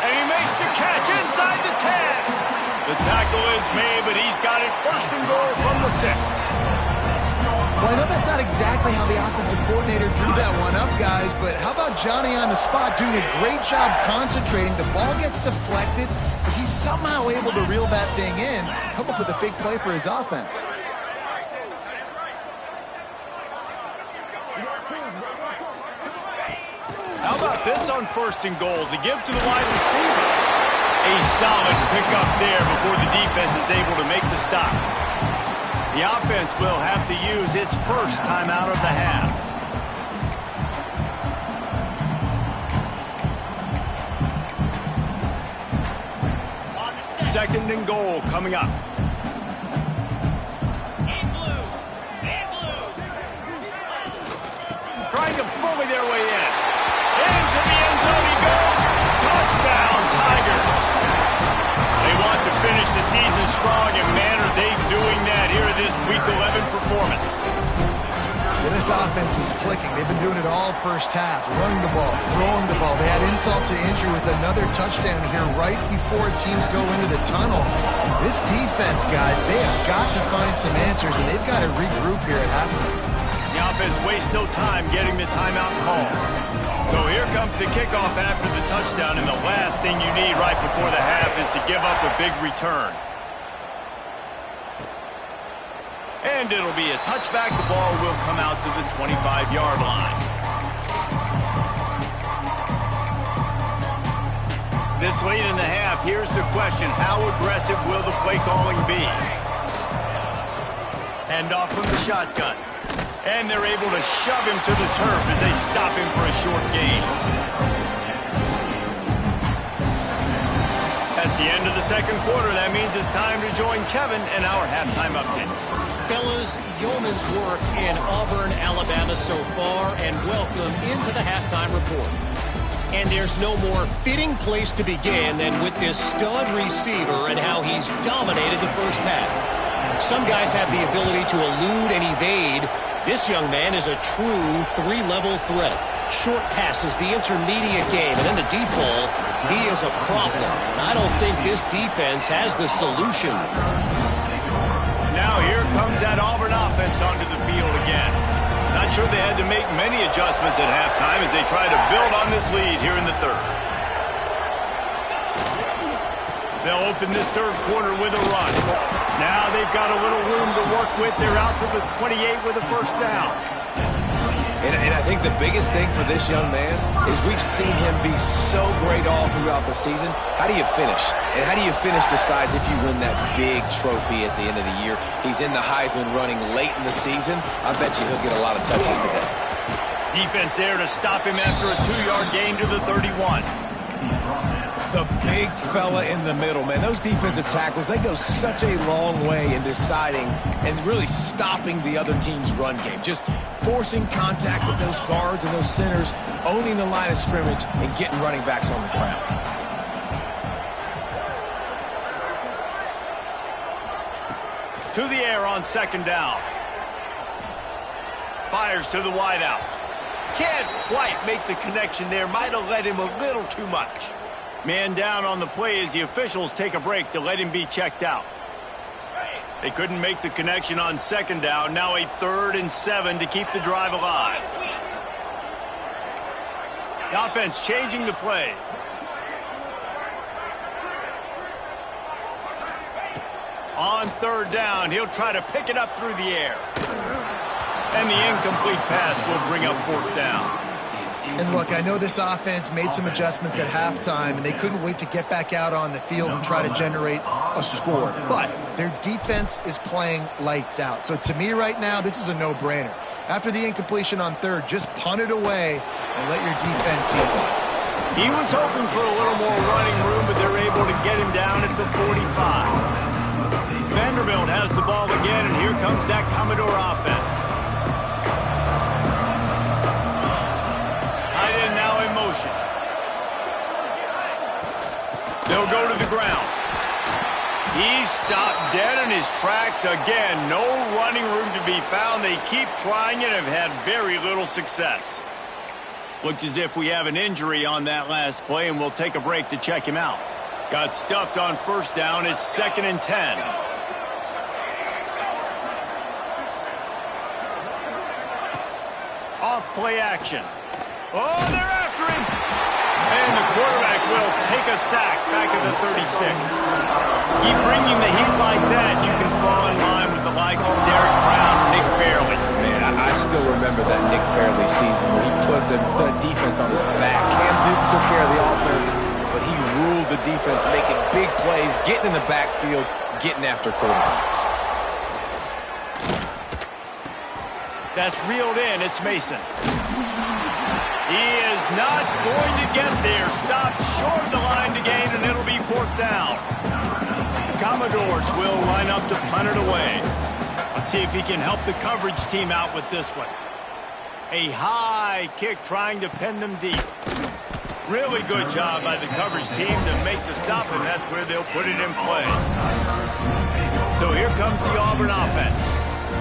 And he makes the catch inside the 10. The tackle is made, but he's got it first and goal from the 6. Well, I know that's not exactly how the offensive coordinator drew that one up, guys, but how about Johnny on the spot doing a great job concentrating? The ball gets deflected, but he's somehow able to reel that thing in, come up with a big play for his offense. How about this on first and goal? The give to the wide receiver. A solid pickup there before the defense is able to make the stop. The offense will have to use its first timeout of the half. Second and goal coming up. Trying to bully their way in. Into the end zone he goes. Touchdown, Tigers. They want to finish the season strong, and man, are they doing that here in this Week 11 performance. Well, this offense is clicking. They've been doing it all first half, running the ball, throwing the ball. They had insult to injury with another touchdown here right before teams go into the tunnel. This defense, guys, they have got to find some answers, and they've got to regroup here at halftime. The offense wastes no time getting the timeout call. So here comes the kickoff after the touchdown, and the last thing you need right before the half is to give up a big return. And it'll be a touchback. The ball will come out to the 25-yard line. This late in the half, here's the question. How aggressive will the play calling be? Handoff from the shotgun. And they're able to shove him to the turf as they stop him for a short gain. That's the end of the second quarter. That means it's time to join Kevin in our halftime update. Fellas, yeoman's work in Auburn, Alabama so far, and welcome into the halftime report. And there's no more fitting place to begin than with this stud receiver and how he's dominated the first half. Some guys have the ability to elude and evade. This young man is a true three-level threat. Short passes, the intermediate game, and then the deep ball, he is a problem. And I don't think this defense has the solution. Now here comes that Auburn offense onto the field again. Not sure they had to make many adjustments at halftime as they try to build on this lead here in the third. They'll open this third quarter with a run. Now they've got a little room to work with. They're out to the 28 with a first down. And I think the biggest thing for this young man is we've seen him be so great all throughout the season. How do you finish? And how do you finish decides if you win that big trophy at the end of the year. He's in the Heisman running late in the season. I bet you he'll get a lot of touches today. Defense there to stop him after a 2-yard gain to the 31. The big fella in the middle, man. Those defensive tackles, they go such a long way in deciding and really stopping the other team's run game. Just forcing contact with those guards and those centers, owning the line of scrimmage, and getting running backs on the ground. To the air on second down. Fires to the wideout. Can't quite make the connection there. Might have led him a little too much. Man down on the play as the officials take a break to let him be checked out. They couldn't make the connection on second down. Now a 3rd and 7 to keep the drive alive. The offense changing the play. On 3rd down, he'll try to pick it up through the air. And the incomplete pass will bring up 4th down. And look, I know this offense made some adjustments at halftime, and they couldn't wait to get back out on the field and try to generate a score. But their defense is playing lights out. So to me right now, this is a no-brainer. After the incompletion on 3rd, just punt it away and let your defense eat it. He was hoping for a little more running room, but they're able to get him down at the 45. Vanderbilt has the ball again, and here comes that Commodore offense. They'll go to the ground. He's stopped dead in his tracks again. No running room to be found. They keep trying and have had very little success. Looks as if we have an injury on that last play, and we'll take a break to check him out. Got stuffed on first down. It's 2nd and 10. Off play action. Oh, they're after him. And the quarterback will take a sack back at the 36. Keep bringing the heat like that, you can fall in line with the likes of Derek Brown or Nick Fairley. Man, I still remember that Nick Fairley season where he put the defense on his back. Cam Newton took care of the offense, but he ruled the defense, making big plays, getting in the backfield, getting after quarterbacks. That's reeled in. It's Mason. He is not going to get there. Stopped short of the line to gain, and it'll be 4th down. The Commodores will line up to punt it away. Let's see if he can help the coverage team out with this one. A high kick trying to pin them deep. Really good job by the coverage team to make the stop, and that's where they'll put it in play. So here comes the Auburn offense.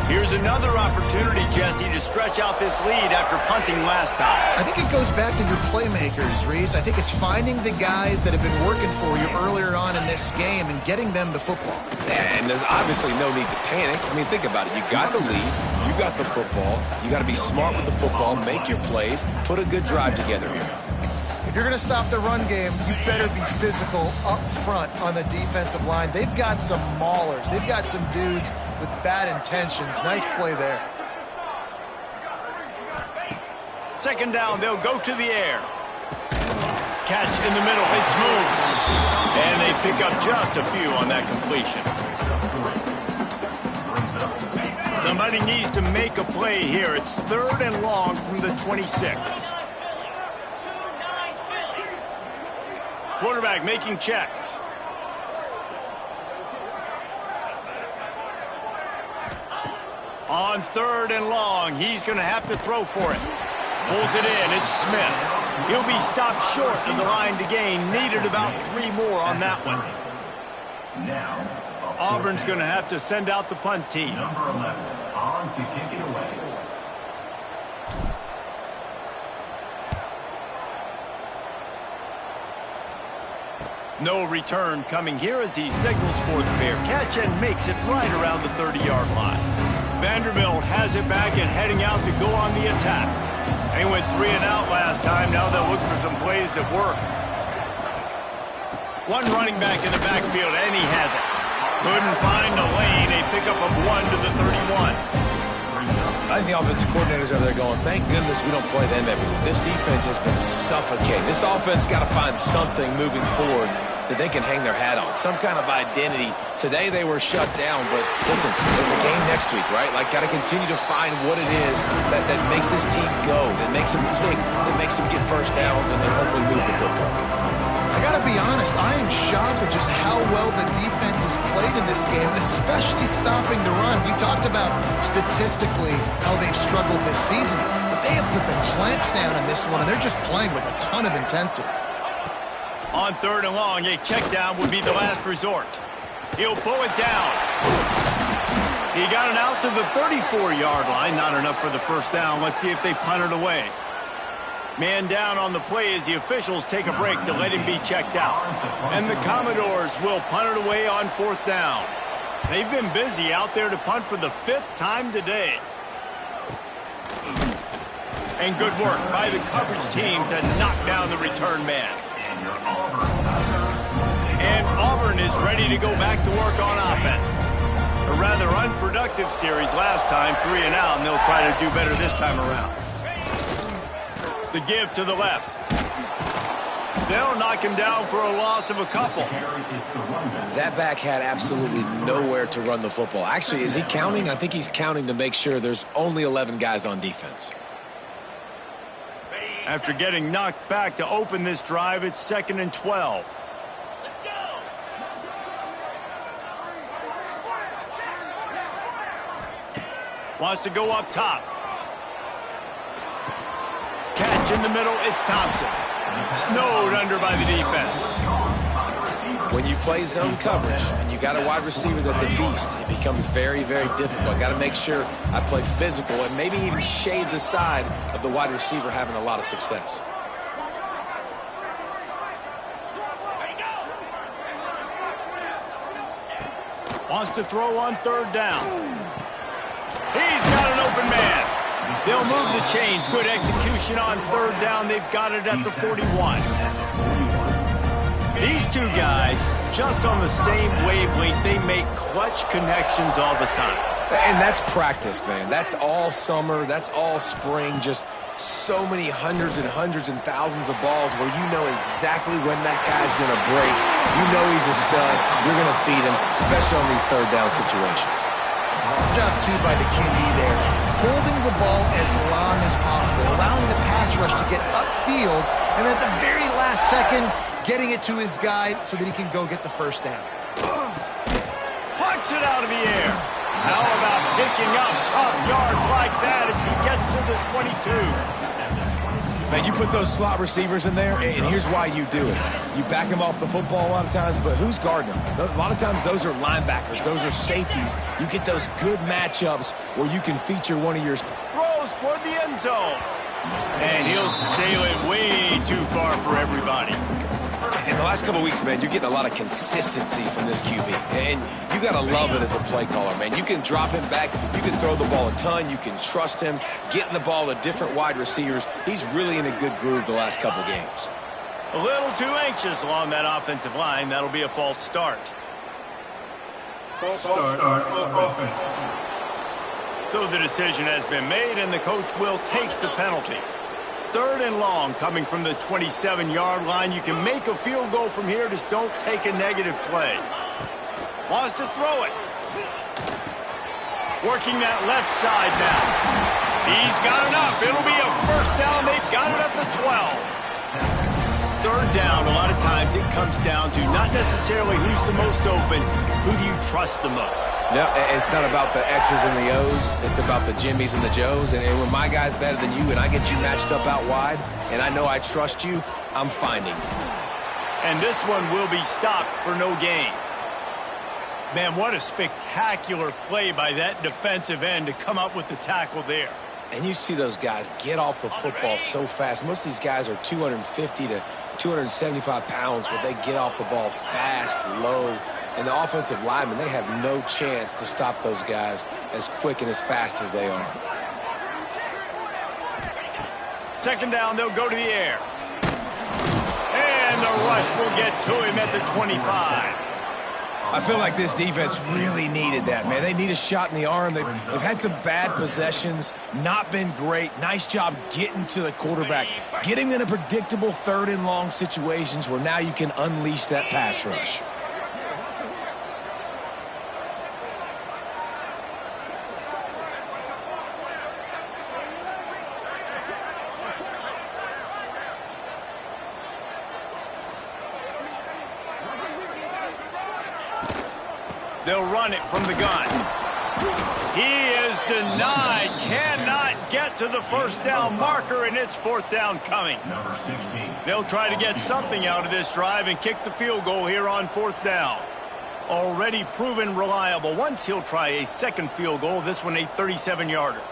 Here's another opportunity, Jesse, to stretch out this lead after punting last time. I think it goes back to your playmakers, Reese. I think it's finding the guys that have been working for you earlier on in this game and getting them the football. And there's obviously no need to panic. I mean, think about it. You got the lead. You got the football. You got to be smart with the football, make your plays, put a good drive together here. If you're going to stop the run game, you better be physical up front on the defensive line. They've got some maulers. They've got some dudes with bad intentions. Nice play there. 2nd down, they'll go to the air. Catch in the middle, it's smooth. And they pick up just a few on that completion. Somebody needs to make a play here. It's 3rd and long from the 26. Quarterback making checks. On 3rd and long, he's going to have to throw for it. Pulls it in. It's Smith. He'll be stopped short of the line to gain. Needed about 3 more on that one. Auburn's going to have to send out the punt team. Number 11 on to kick it away. No return coming here as he signals for the fair catch and makes it right around the 30-yard line. Vanderbilt has it back and heading out to go on the attack. They went 3 and out last time. Now they'll look for some plays that work. One running back in the backfield, and he has it. Couldn't find a lane. A pickup of 1 to the 31. I think the offensive coordinators over there going, thank goodness we don't play them every week. This defense has been suffocating. This offense got to find something moving forward that they can hang their hat on, some kind of identity. Today they were shut down, but listen, there's a game next week, right? Like, got to continue to find what it is that makes this team go, that makes them tick, that makes them get first downs, and then hopefully move the football. I got to be honest, I am shocked at just how well the defense has played in this game, especially stopping the run. We talked about statistically how they've struggled this season, but they have put the clamps down in this one, and they're just playing with a ton of intensity. On 3rd and long, a check down would be the last resort. He'll pull it down. He got it out to the 34-yard line. Not enough for the first down. Let's see if they punt it away. Man down on the play as the officials take a break to let him be checked out. And the Commodores will punt it away on 4th down. They've been busy out there to punt for the 5th time today. And good work by the coverage team to knock down the return man. And Auburn is ready to go back to work on offense. A rather unproductive series last time, 3 and out, and they'll try to do better this time around. The give to the left. They'll knock him down for a loss of a couple. That back had absolutely nowhere to run the football. Actually, is he counting? I think he's counting to make sure there's only 11 guys on defense. After getting knocked back to open this drive, it's 2nd and 12. Wants to go up top. Catch in the middle, it's Thompson. Snowed under by the defense. When you play zone coverage and you got a wide receiver that's a beast, it becomes very, very difficult. Got to make sure I play physical and maybe even shade the side of the wide receiver having a lot of success. Wants to throw on 3rd down. He's got an open man. They'll move the chains. Good execution on 3rd down. They've got it at the 41. These two guys, just on the same wavelength, they make clutch connections all the time. And that's practice, man. That's all summer. That's all spring. Just so many hundreds and thousands of balls where you know exactly when that guy's going to break. You know he's a stud. You're going to feed him, especially on these 3rd down situations. Good job, too, by the QB there. Holding the ball as long as possible, allowing the pass rush to get upfield, and at the very last second, getting it to his guy so that he can go get the first down. Punch it out of the air. How about picking up tough yards like that as he gets to the 22? Man, you put those slot receivers in there, and here's why you do it. You back them off the football a lot of times, but who's guarding them? A lot of times those are linebackers. Those are safeties. You get those good matchups where you can feature one of your... Throws toward the end zone. And he'll sail it way too far for everybody. In the last couple of weeks, man, you're getting a lot of consistency from this QB. And you got to love it as a play caller, man. You can drop him back. You can throw the ball a ton. You can trust him, getting the ball to different wide receivers. He's really in a good groove the last couple games. A little too anxious along that offensive line. That'll be a false start. False start of offense. So the decision has been made, and the coach will take the penalty. 3rd and long coming from the 27-yard line. You can make a field goal from here. Just don't take a negative play. Wants to throw it. Working that left side now. He's got enough. It'll be a first down. They've got it at the 12. third down, a lot of times it comes down to not necessarily who's the most open, who do you trust the most? No, it's not about the X's and the O's. It's about the Jimmys and the Joes. And when my guy's better than you and I get you matched up out wide and I know I trust you, I'm finding you. And this one will be stopped for no gain. Man, what a spectacular play by that defensive end to come up with the tackle there. And you see those guys get off the football so fast. Most of these guys are 250 to 275 pounds, but they get off the ball fast, low. And the offensive linemen, they have no chance to stop those guys as quick and as fast as they are. Second down, they'll go to the air. And the rush will get to him at the 25. I feel like this defense really needed that, man. They need a shot in the arm. They've had some bad possessions, not been great. Nice job getting to the quarterback, getting in a predictable third and long situations where now you can unleash that pass rush. They'll run it from the gun. He is denied. Cannot get to the first down marker, and it's fourth down coming. They'll try to get something out of this drive and kick the field goal here on fourth down. Already proven reliable. Once he'll try a second field goal, this one a 37-yarder.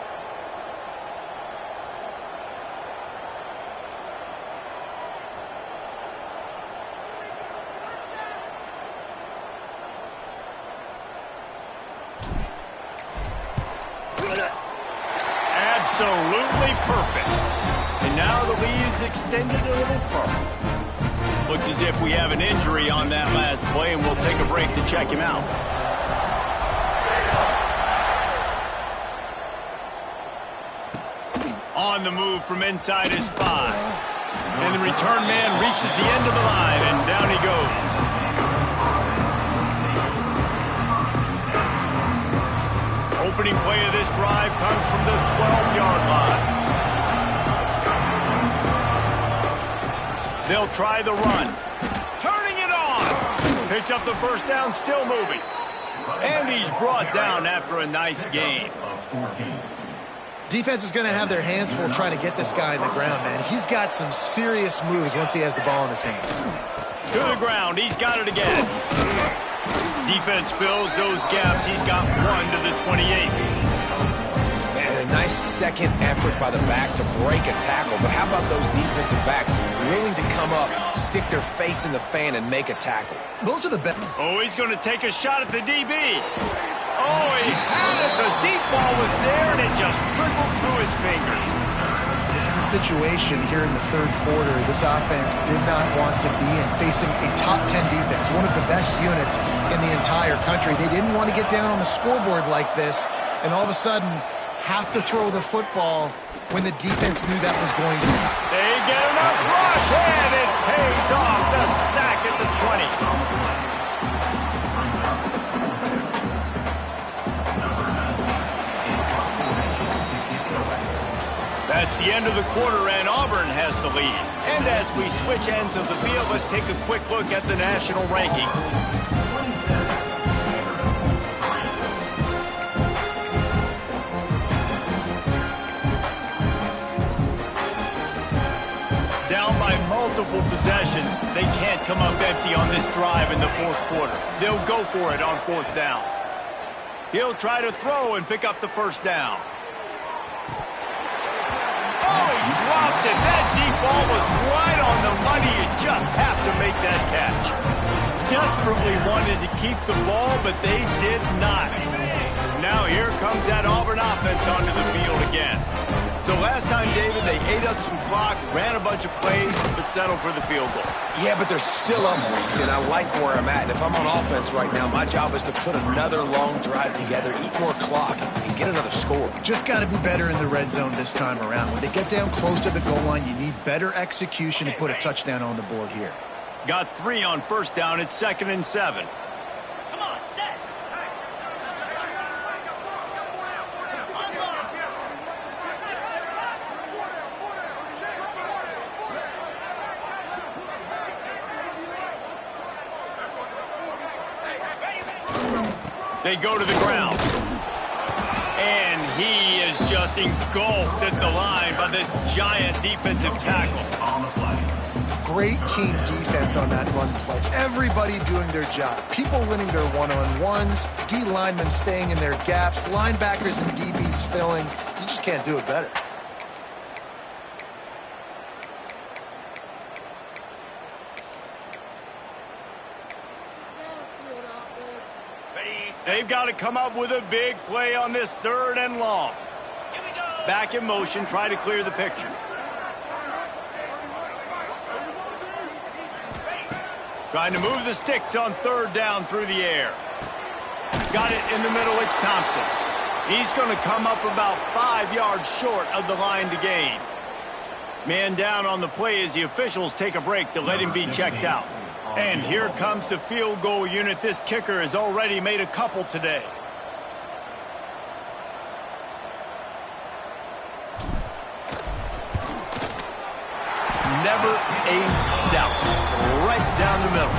Absolutely perfect. And now the lead is extended a little further. Looks as if we have an injury on that last play, and we'll take a break to check him out. On the move from inside his 5. And the return man reaches the end of the line, and down he goes. Opening play of this drive comes from the 12-yard line. They'll try the run. Turning it on. Picks up the first down, still moving. And he's brought down after a nice gain. Defense is going to have their hands full trying to get this guy in the ground, man. He's got some serious moves once he has the ball in his hands. To the ground. He's got it again. Defense fills those gaps. He's got one to the 28. And a nice second effort by the back to break a tackle. But how about those defensive backs willing to come up, stick their face in the fan, and make a tackle? Those are the best. Oh, he's going to take a shot at the DB. Oh, he had it. The deep ball was there, and it just trickled through his fingers. This is a situation here in the third quarter this offense did not want to be in, facing a top 10 defense, one of the best units in the entire country. They didn't want to get down on the scoreboard like this and all of a sudden have to throw the football when the defense knew that was going to happen. They get enough rush, and it pays off. The sack at the 20. That's the end of the quarter, and Auburn has the lead. And as we switch ends of the field, let's take a quick look at the national rankings. Down by multiple possessions, they can't come up empty on this drive in the fourth quarter. They'll go for it on fourth down. He'll try to throw and pick up the first down. Oh, he dropped it. That deep ball was right on the money. You just have to make that catch. Desperately wanted to keep the ball, but they did not. Now here comes that Auburn offense onto the field again. So last time, David, they ate up some clock, ran a bunch of plays, but settled for the field goal. Yeah, but they're still up, Reese, and I like where I'm at. And if I'm on offense right now, my job is to put another long drive together, eat more clock, and get another score. Just got to be better in the red zone this time around. When they get down close to the goal line, you need better execution to put a touchdown on the board here. Got 3 on first down. It's 2nd and 7. They go to the ground. And he is just engulfed at the line by this giant defensive tackle. On the play. Great team defense on that run play. Everybody doing their job. People winning their one-on-ones, D linemen staying in their gaps, linebackers and DBs filling. You just can't do it better. They've got to come up with a big play on this 3rd and long. Back in motion, try to clear the picture. Trying to move the sticks on 3rd down through the air. Got it in the middle, it's Thompson. He's going to come up about 5 yards short of the line to gain. Man down on the play as the officials take a break to let him be checked out. And here comes the field goal unit. This kicker has already made a couple today. Never a doubt. Right down the middle.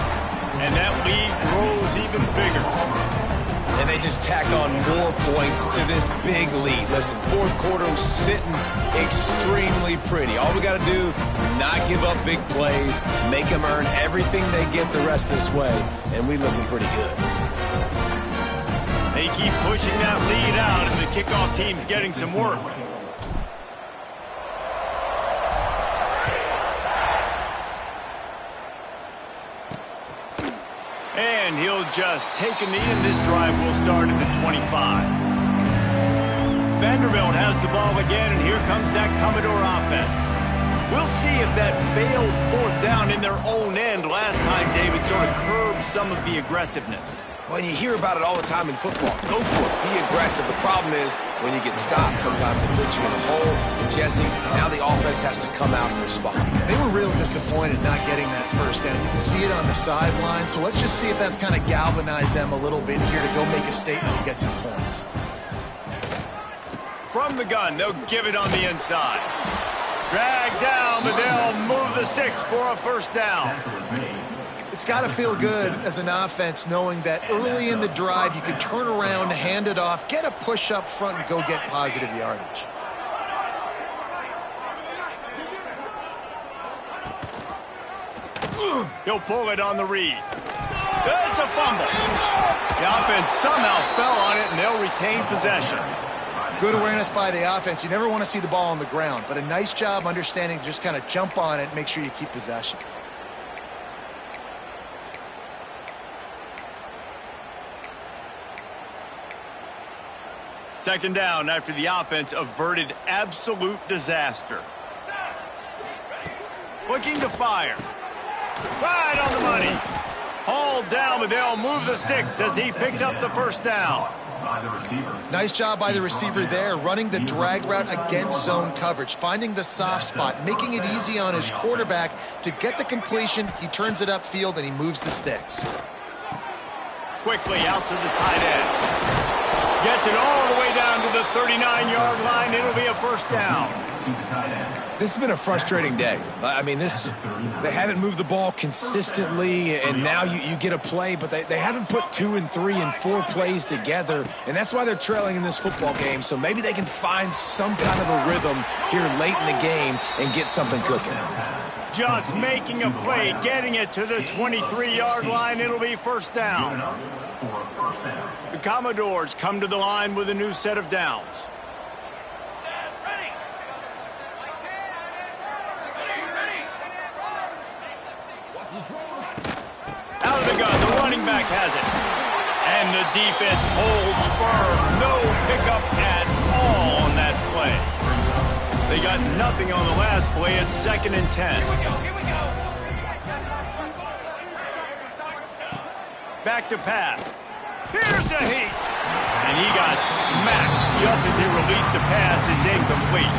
And that lead grows even bigger. And they just tack on more points to this big lead. Listen, 4th quarter was sitting extremely pretty. All we got to do, not give up big plays, make them earn everything they get the rest of this way, and we looking pretty good. They keep pushing that lead out, and the kickoff team's getting some work. And he'll just take a knee, and this drive will start at the 25. Vanderbilt has the ball again, and here comes that Commodore offense. We'll see if that failed 4th down in their own end last time, David, sort of curbed some of the aggressiveness. Well, you hear about it all the time in football. Go for it. Be aggressive. The problem is when you get stopped, sometimes it puts you in a hole. And Jesse, now the offense has to come out and respond. They were real disappointed not getting that 1st down. You can see it on the sideline. So let's just see if that's kind of galvanized them a little bit here to go make a statement and get some points. From the gun, they'll give it on the inside. Drag down, but they'll move the sticks for a 1st down. It's got to feel good as an offense knowing that early in the drive you can turn around, hand it off, get a push up front, and go get positive yardage. He'll pull it on the read. It's a fumble. The offense somehow fell on it, and they'll retain possession. Good awareness by the offense. You never want to see the ball on the ground, but a nice job understanding to just kind of jump on it and make sure you keep possession. Second down after the offense averted absolute disaster. Looking to fire. Right on the money. Hauled down, but they'll move the sticks as he picks up the 1st down. Nice job by the receiver there, running the drag route against zone coverage, finding the soft spot, making it easy on his quarterback to get the completion. He turns it upfield, and he moves the sticks. Quickly out to the tight end. Gets it all the way down to the 39-yard line. It'll be a 1st down. This has been a frustrating day. I mean, they haven't moved the ball consistently, and now you get a play, but they haven't put 2 and 3 and 4 plays together, and that's why they're trailing in this football game. So maybe they can find some kind of a rhythm here late in the game and get something cooking. Just making a play, getting it to the 23-yard line. It'll be 1st down. The Commodores come to the line with a new set of downs. Out of the gun, the running back has it. And the defense holds firm. No pickup at all on that play. They got nothing on the last play. It's 2nd and 10. Here we go. Back to pass. Here's a heat. And he got smacked just as he released the pass. It's incomplete.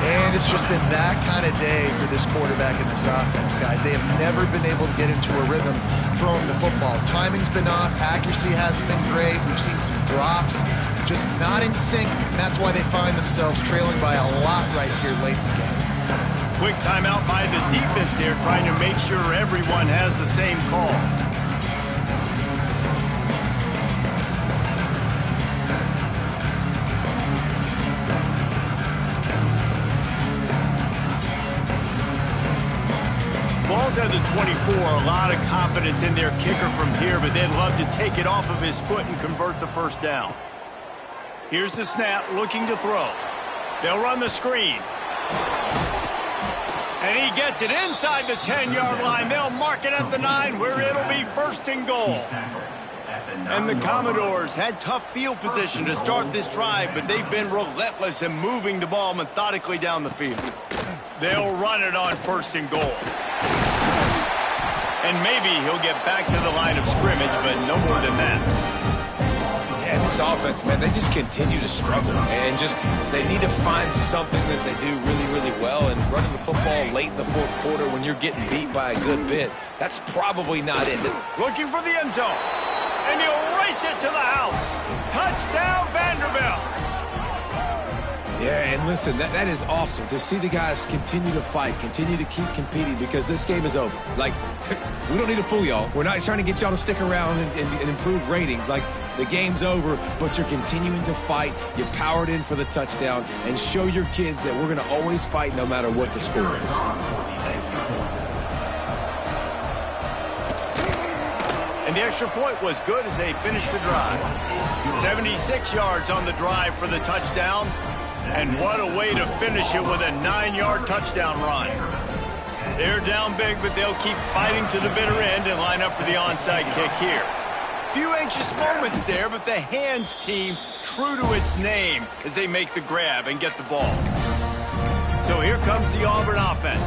And it's just been that kind of day for this quarterback and this offense, guys. They have never been able to get into a rhythm throwing the football. Timing's been off. Accuracy hasn't been great. We've seen some drops. Just not in sync. And that's why they find themselves trailing by a lot right here late in the game. Quick timeout by the defense there, trying to make sure everyone has the same call. of the 24, a lot of confidence in their kicker from here, but they'd love to take it off of his foot and convert the first down. Here's the snap, looking to throw. They'll run the screen. And he gets it inside the 10-yard line. They'll mark it at the 9, where it'll be first and goal. And the Commodores had tough field position to start this drive, but they've been relentless in moving the ball methodically down the field. They'll run it on first and goal. And maybe he'll get back to the line of scrimmage, but no more than that. Yeah, this offense, man, they just continue to struggle. And they need to find something that they do really, really well. And running the football late in the fourth quarter when you're getting beat by a good bit, that's probably not it. Looking for the end zone. And he'll race it to the house. Touchdown, Vanderbilt. Yeah, and listen, that is awesome to see the guys continue to fight, continue to keep competing, because this game is over. Like, we don't need to fool y'all. We're not trying to get y'all to stick around and improve ratings. Like, the game's over, but you're continuing to fight. You powered in for the touchdown, and show your kids that we're going to always fight no matter what the score is. And the extra point was good as they finished the drive. 76 yards on the drive for the touchdown. And what a way to finish it with a 9-yard touchdown run. They're down big, but they'll keep fighting to the bitter end and line up for the onside kick here. Few anxious moments there, but the hands team true to its name as they make the grab and get the ball. So here comes the Auburn offense.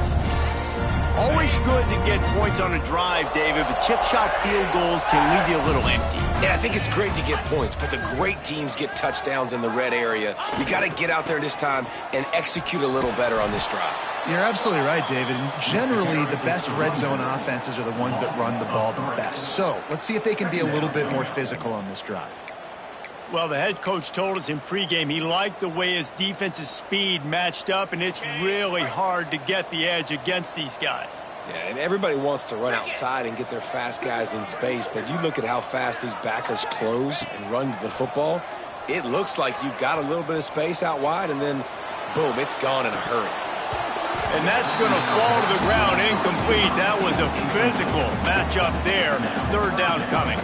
Always good to get points on a drive, David, but chip shot field goals can leave you a little empty. Yeah, I think it's great to get points, but the great teams get touchdowns in the red area. You got to get out there this time and execute a little better on this drive. You're absolutely right, David. And generally, the best red zone offenses are the ones that run the ball the best. So let's see if they can be a little bit more physical on this drive. Well, the head coach told us in pregame he liked the way his defense's speed matched up, and it's really hard to get the edge against these guys. Yeah, and everybody wants to run outside and get their fast guys in space, but you look at how fast these backers close and run to the football, it looks like you've got a little bit of space out wide, and then, boom, it's gone in a hurry. And that's going to fall to the ground incomplete. That was a physical matchup there. Third down coming.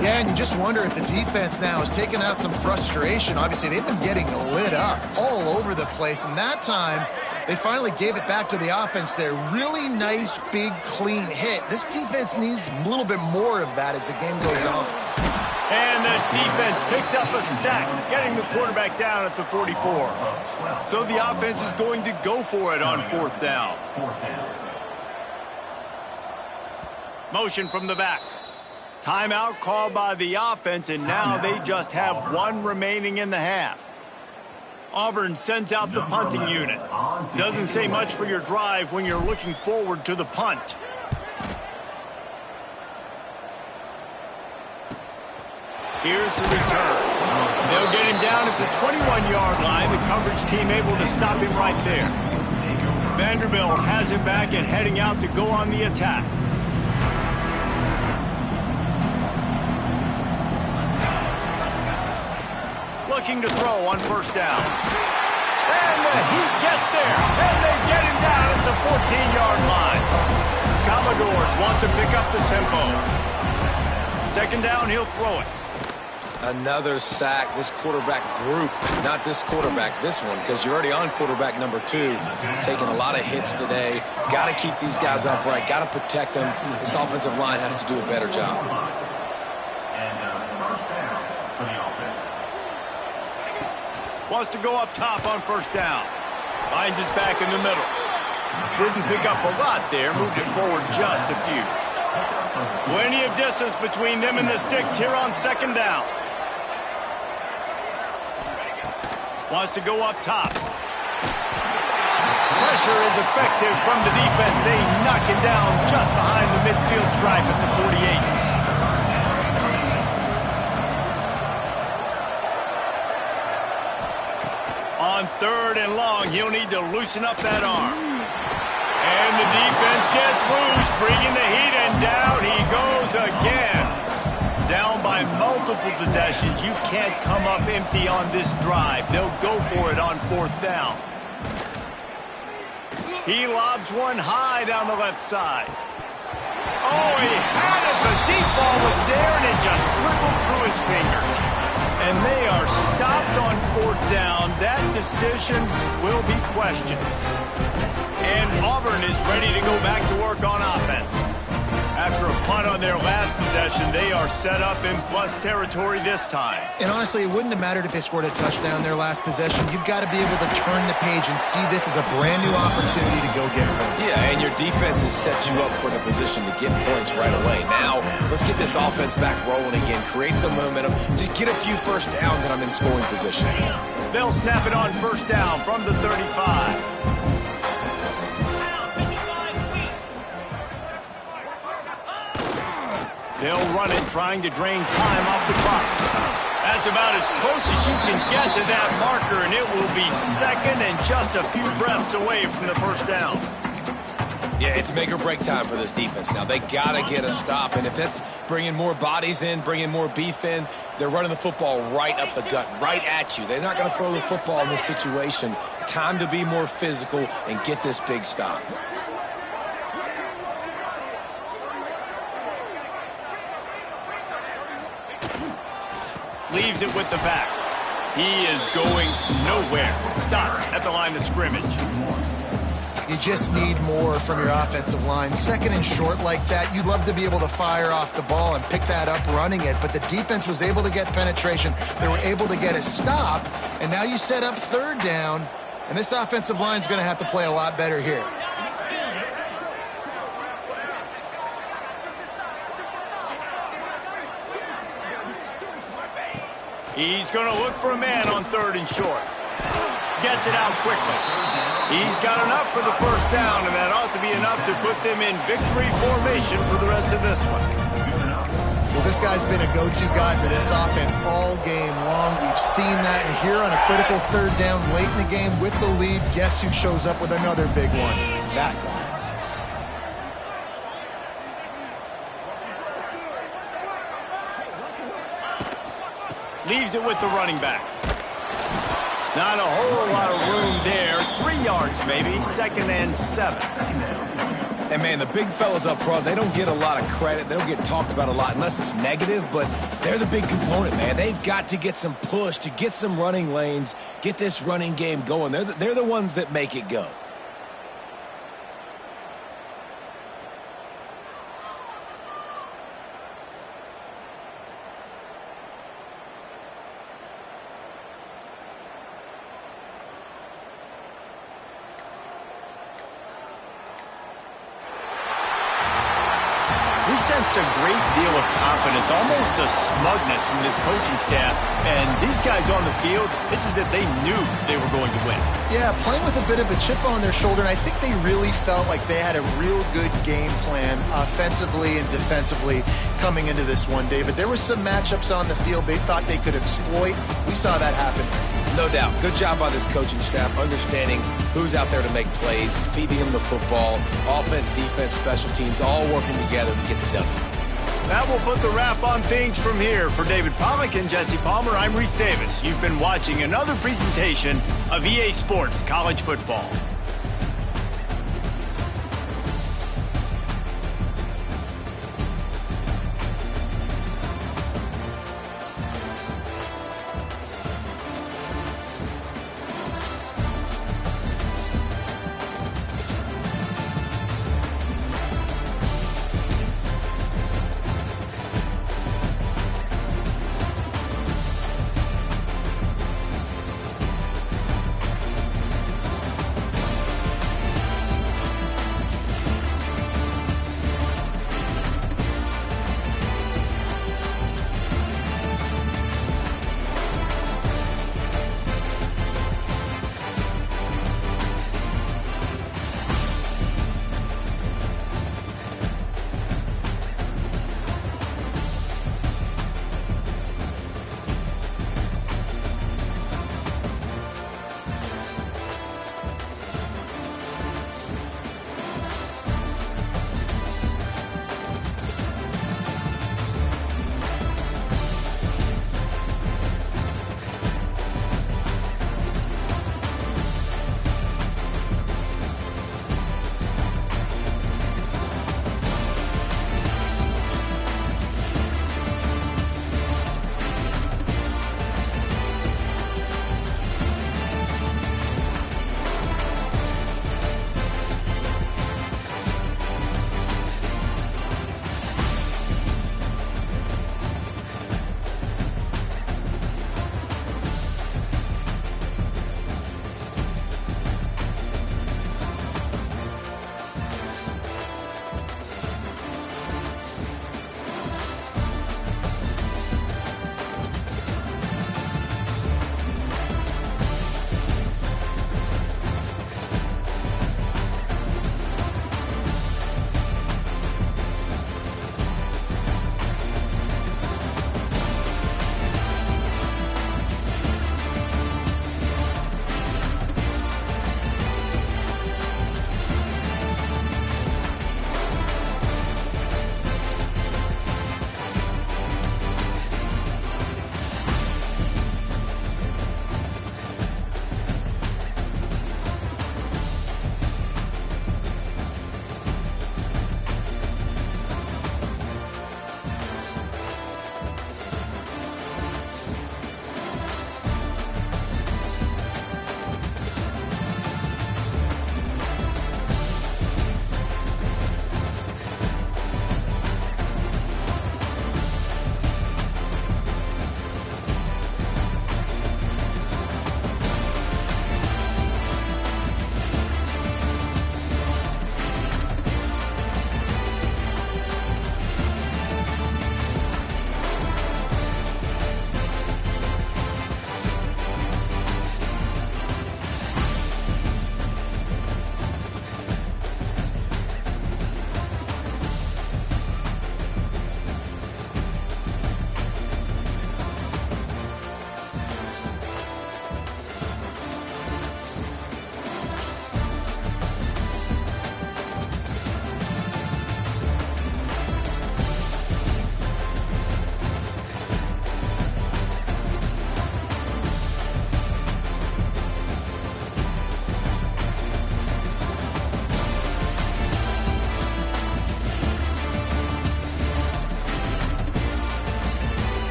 Yeah, and you just wonder if the defense now is taking out some frustration. Obviously, they've been getting lit up all over the place, and that time they finally gave it back to the offense there. Really nice, big, clean hit. This defense needs a little bit more of that as the game goes on. And the defense picks up a sack, getting the quarterback down at the 44. So the offense is going to go for it on fourth down. Motion from the back. Timeout called by the offense, and now they just have one remaining in the half. Auburn sends out the punting unit. Doesn't say much for your drive when you're looking forward to the punt. Here's the return. They'll get him down at the 21-yard line. The coverage team able to stop him right there. Vanderbilt has it back and heading out to go on the attack. Looking to throw on first down. And the Heat gets there. And they get him down at the 14-yard line. Commodores want to pick up the tempo. Second down, he'll throw it. Another sack. This quarterback group, not this quarterback, this one, because you're already on quarterback number 2, taking a lot of hits today. Got to keep these guys upright, got to protect them. This offensive line has to do a better job. Wants to go up top on first down. Finds his back in the middle. Didn't pick up a lot there, moved it forward just a few. Plenty of distance between them and the sticks here on second down. Wants to go up top. Pressure is effective from the defense. They knock him down just behind the midfield stripe at the 48. On third and long, he'll need to loosen up that arm. And the defense gets loose, bringing the Heat, and down he goes again. Down by multiple possessions. You can't come up empty on this drive. They'll go for it on fourth down. He lobs one high down the left side. Oh, he had it. The deep ball was there, and it just dribbled through his fingers. And they are stopped on 4th down. That decision will be questioned. And Auburn is ready to go back to work on offense. After a punt on their last possession, they are set up in plus territory this time. And honestly, it wouldn't have mattered if they scored a touchdown their last possession. You've got to be able to turn the page and see this as a brand new opportunity to go get points. Yeah, and your defense has set you up for the position to get points right away. Now, let's get this offense back rolling again. Create some momentum. Just get a few first downs, and I'm in scoring position. They'll snap it on 1st down from the 35. They'll run it, trying to drain time off the clock. That's about as close as you can get to that marker, and it will be 2nd and just a few breaths away from the 1st down. Yeah, it's make or break time for this defense. Now, they got to get a stop, and if that's bringing more bodies in, bringing more beef in, they're running the football right up the gut, right at you. They're not going to throw the football in this situation. Time to be more physical and get this big stop. Leaves it with the back. He is going nowhere. Stop at the line of scrimmage. You just need more from your offensive line. 2nd and short like that, you'd love to be able to fire off the ball and pick that up running it, but the defense was able to get penetration. They were able to get a stop, and now you set up 3rd down, and this offensive line is going to have to play a lot better here. He's going to look for a man on 3rd and short. Gets it out quickly. He's got enough for the 1st down, and that ought to be enough to put them in victory formation for the rest of this one. Well, this guy's been a go-to guy for this offense all game long. We've seen that, and here on a critical 3rd down late in the game with the lead, guess who shows up with another big one? That guy. Leaves it with the running back. Not a whole lot of room there. 3 yards maybe. 2nd and 7. And, man, the big fellas up front, they don't get a lot of credit. They don't get talked about a lot unless it's negative, but they're the big component, man. They've got to get some push, to get some running lanes, get this running game going. They're the ones that make it go. We sensed a great deal of confidence, almost a smugness from this coaching staff. And these guys on the field, it's as if they knew they were going to win. Yeah, playing with a bit of a chip on their shoulder, and I think they really felt like they had a real good game plan offensively and defensively coming into this one, David. There were some matchups on the field they thought they could exploit. We saw that happen. No doubt. Good job by this coaching staff, understanding who's out there to make plays, feeding them the football, offense, defense, special teams, all working together to get the W. That will put the wrap on things from here. For David Pollack and Jesse Palmer, I'm Reese Davis. You've been watching another presentation of EA Sports College Football.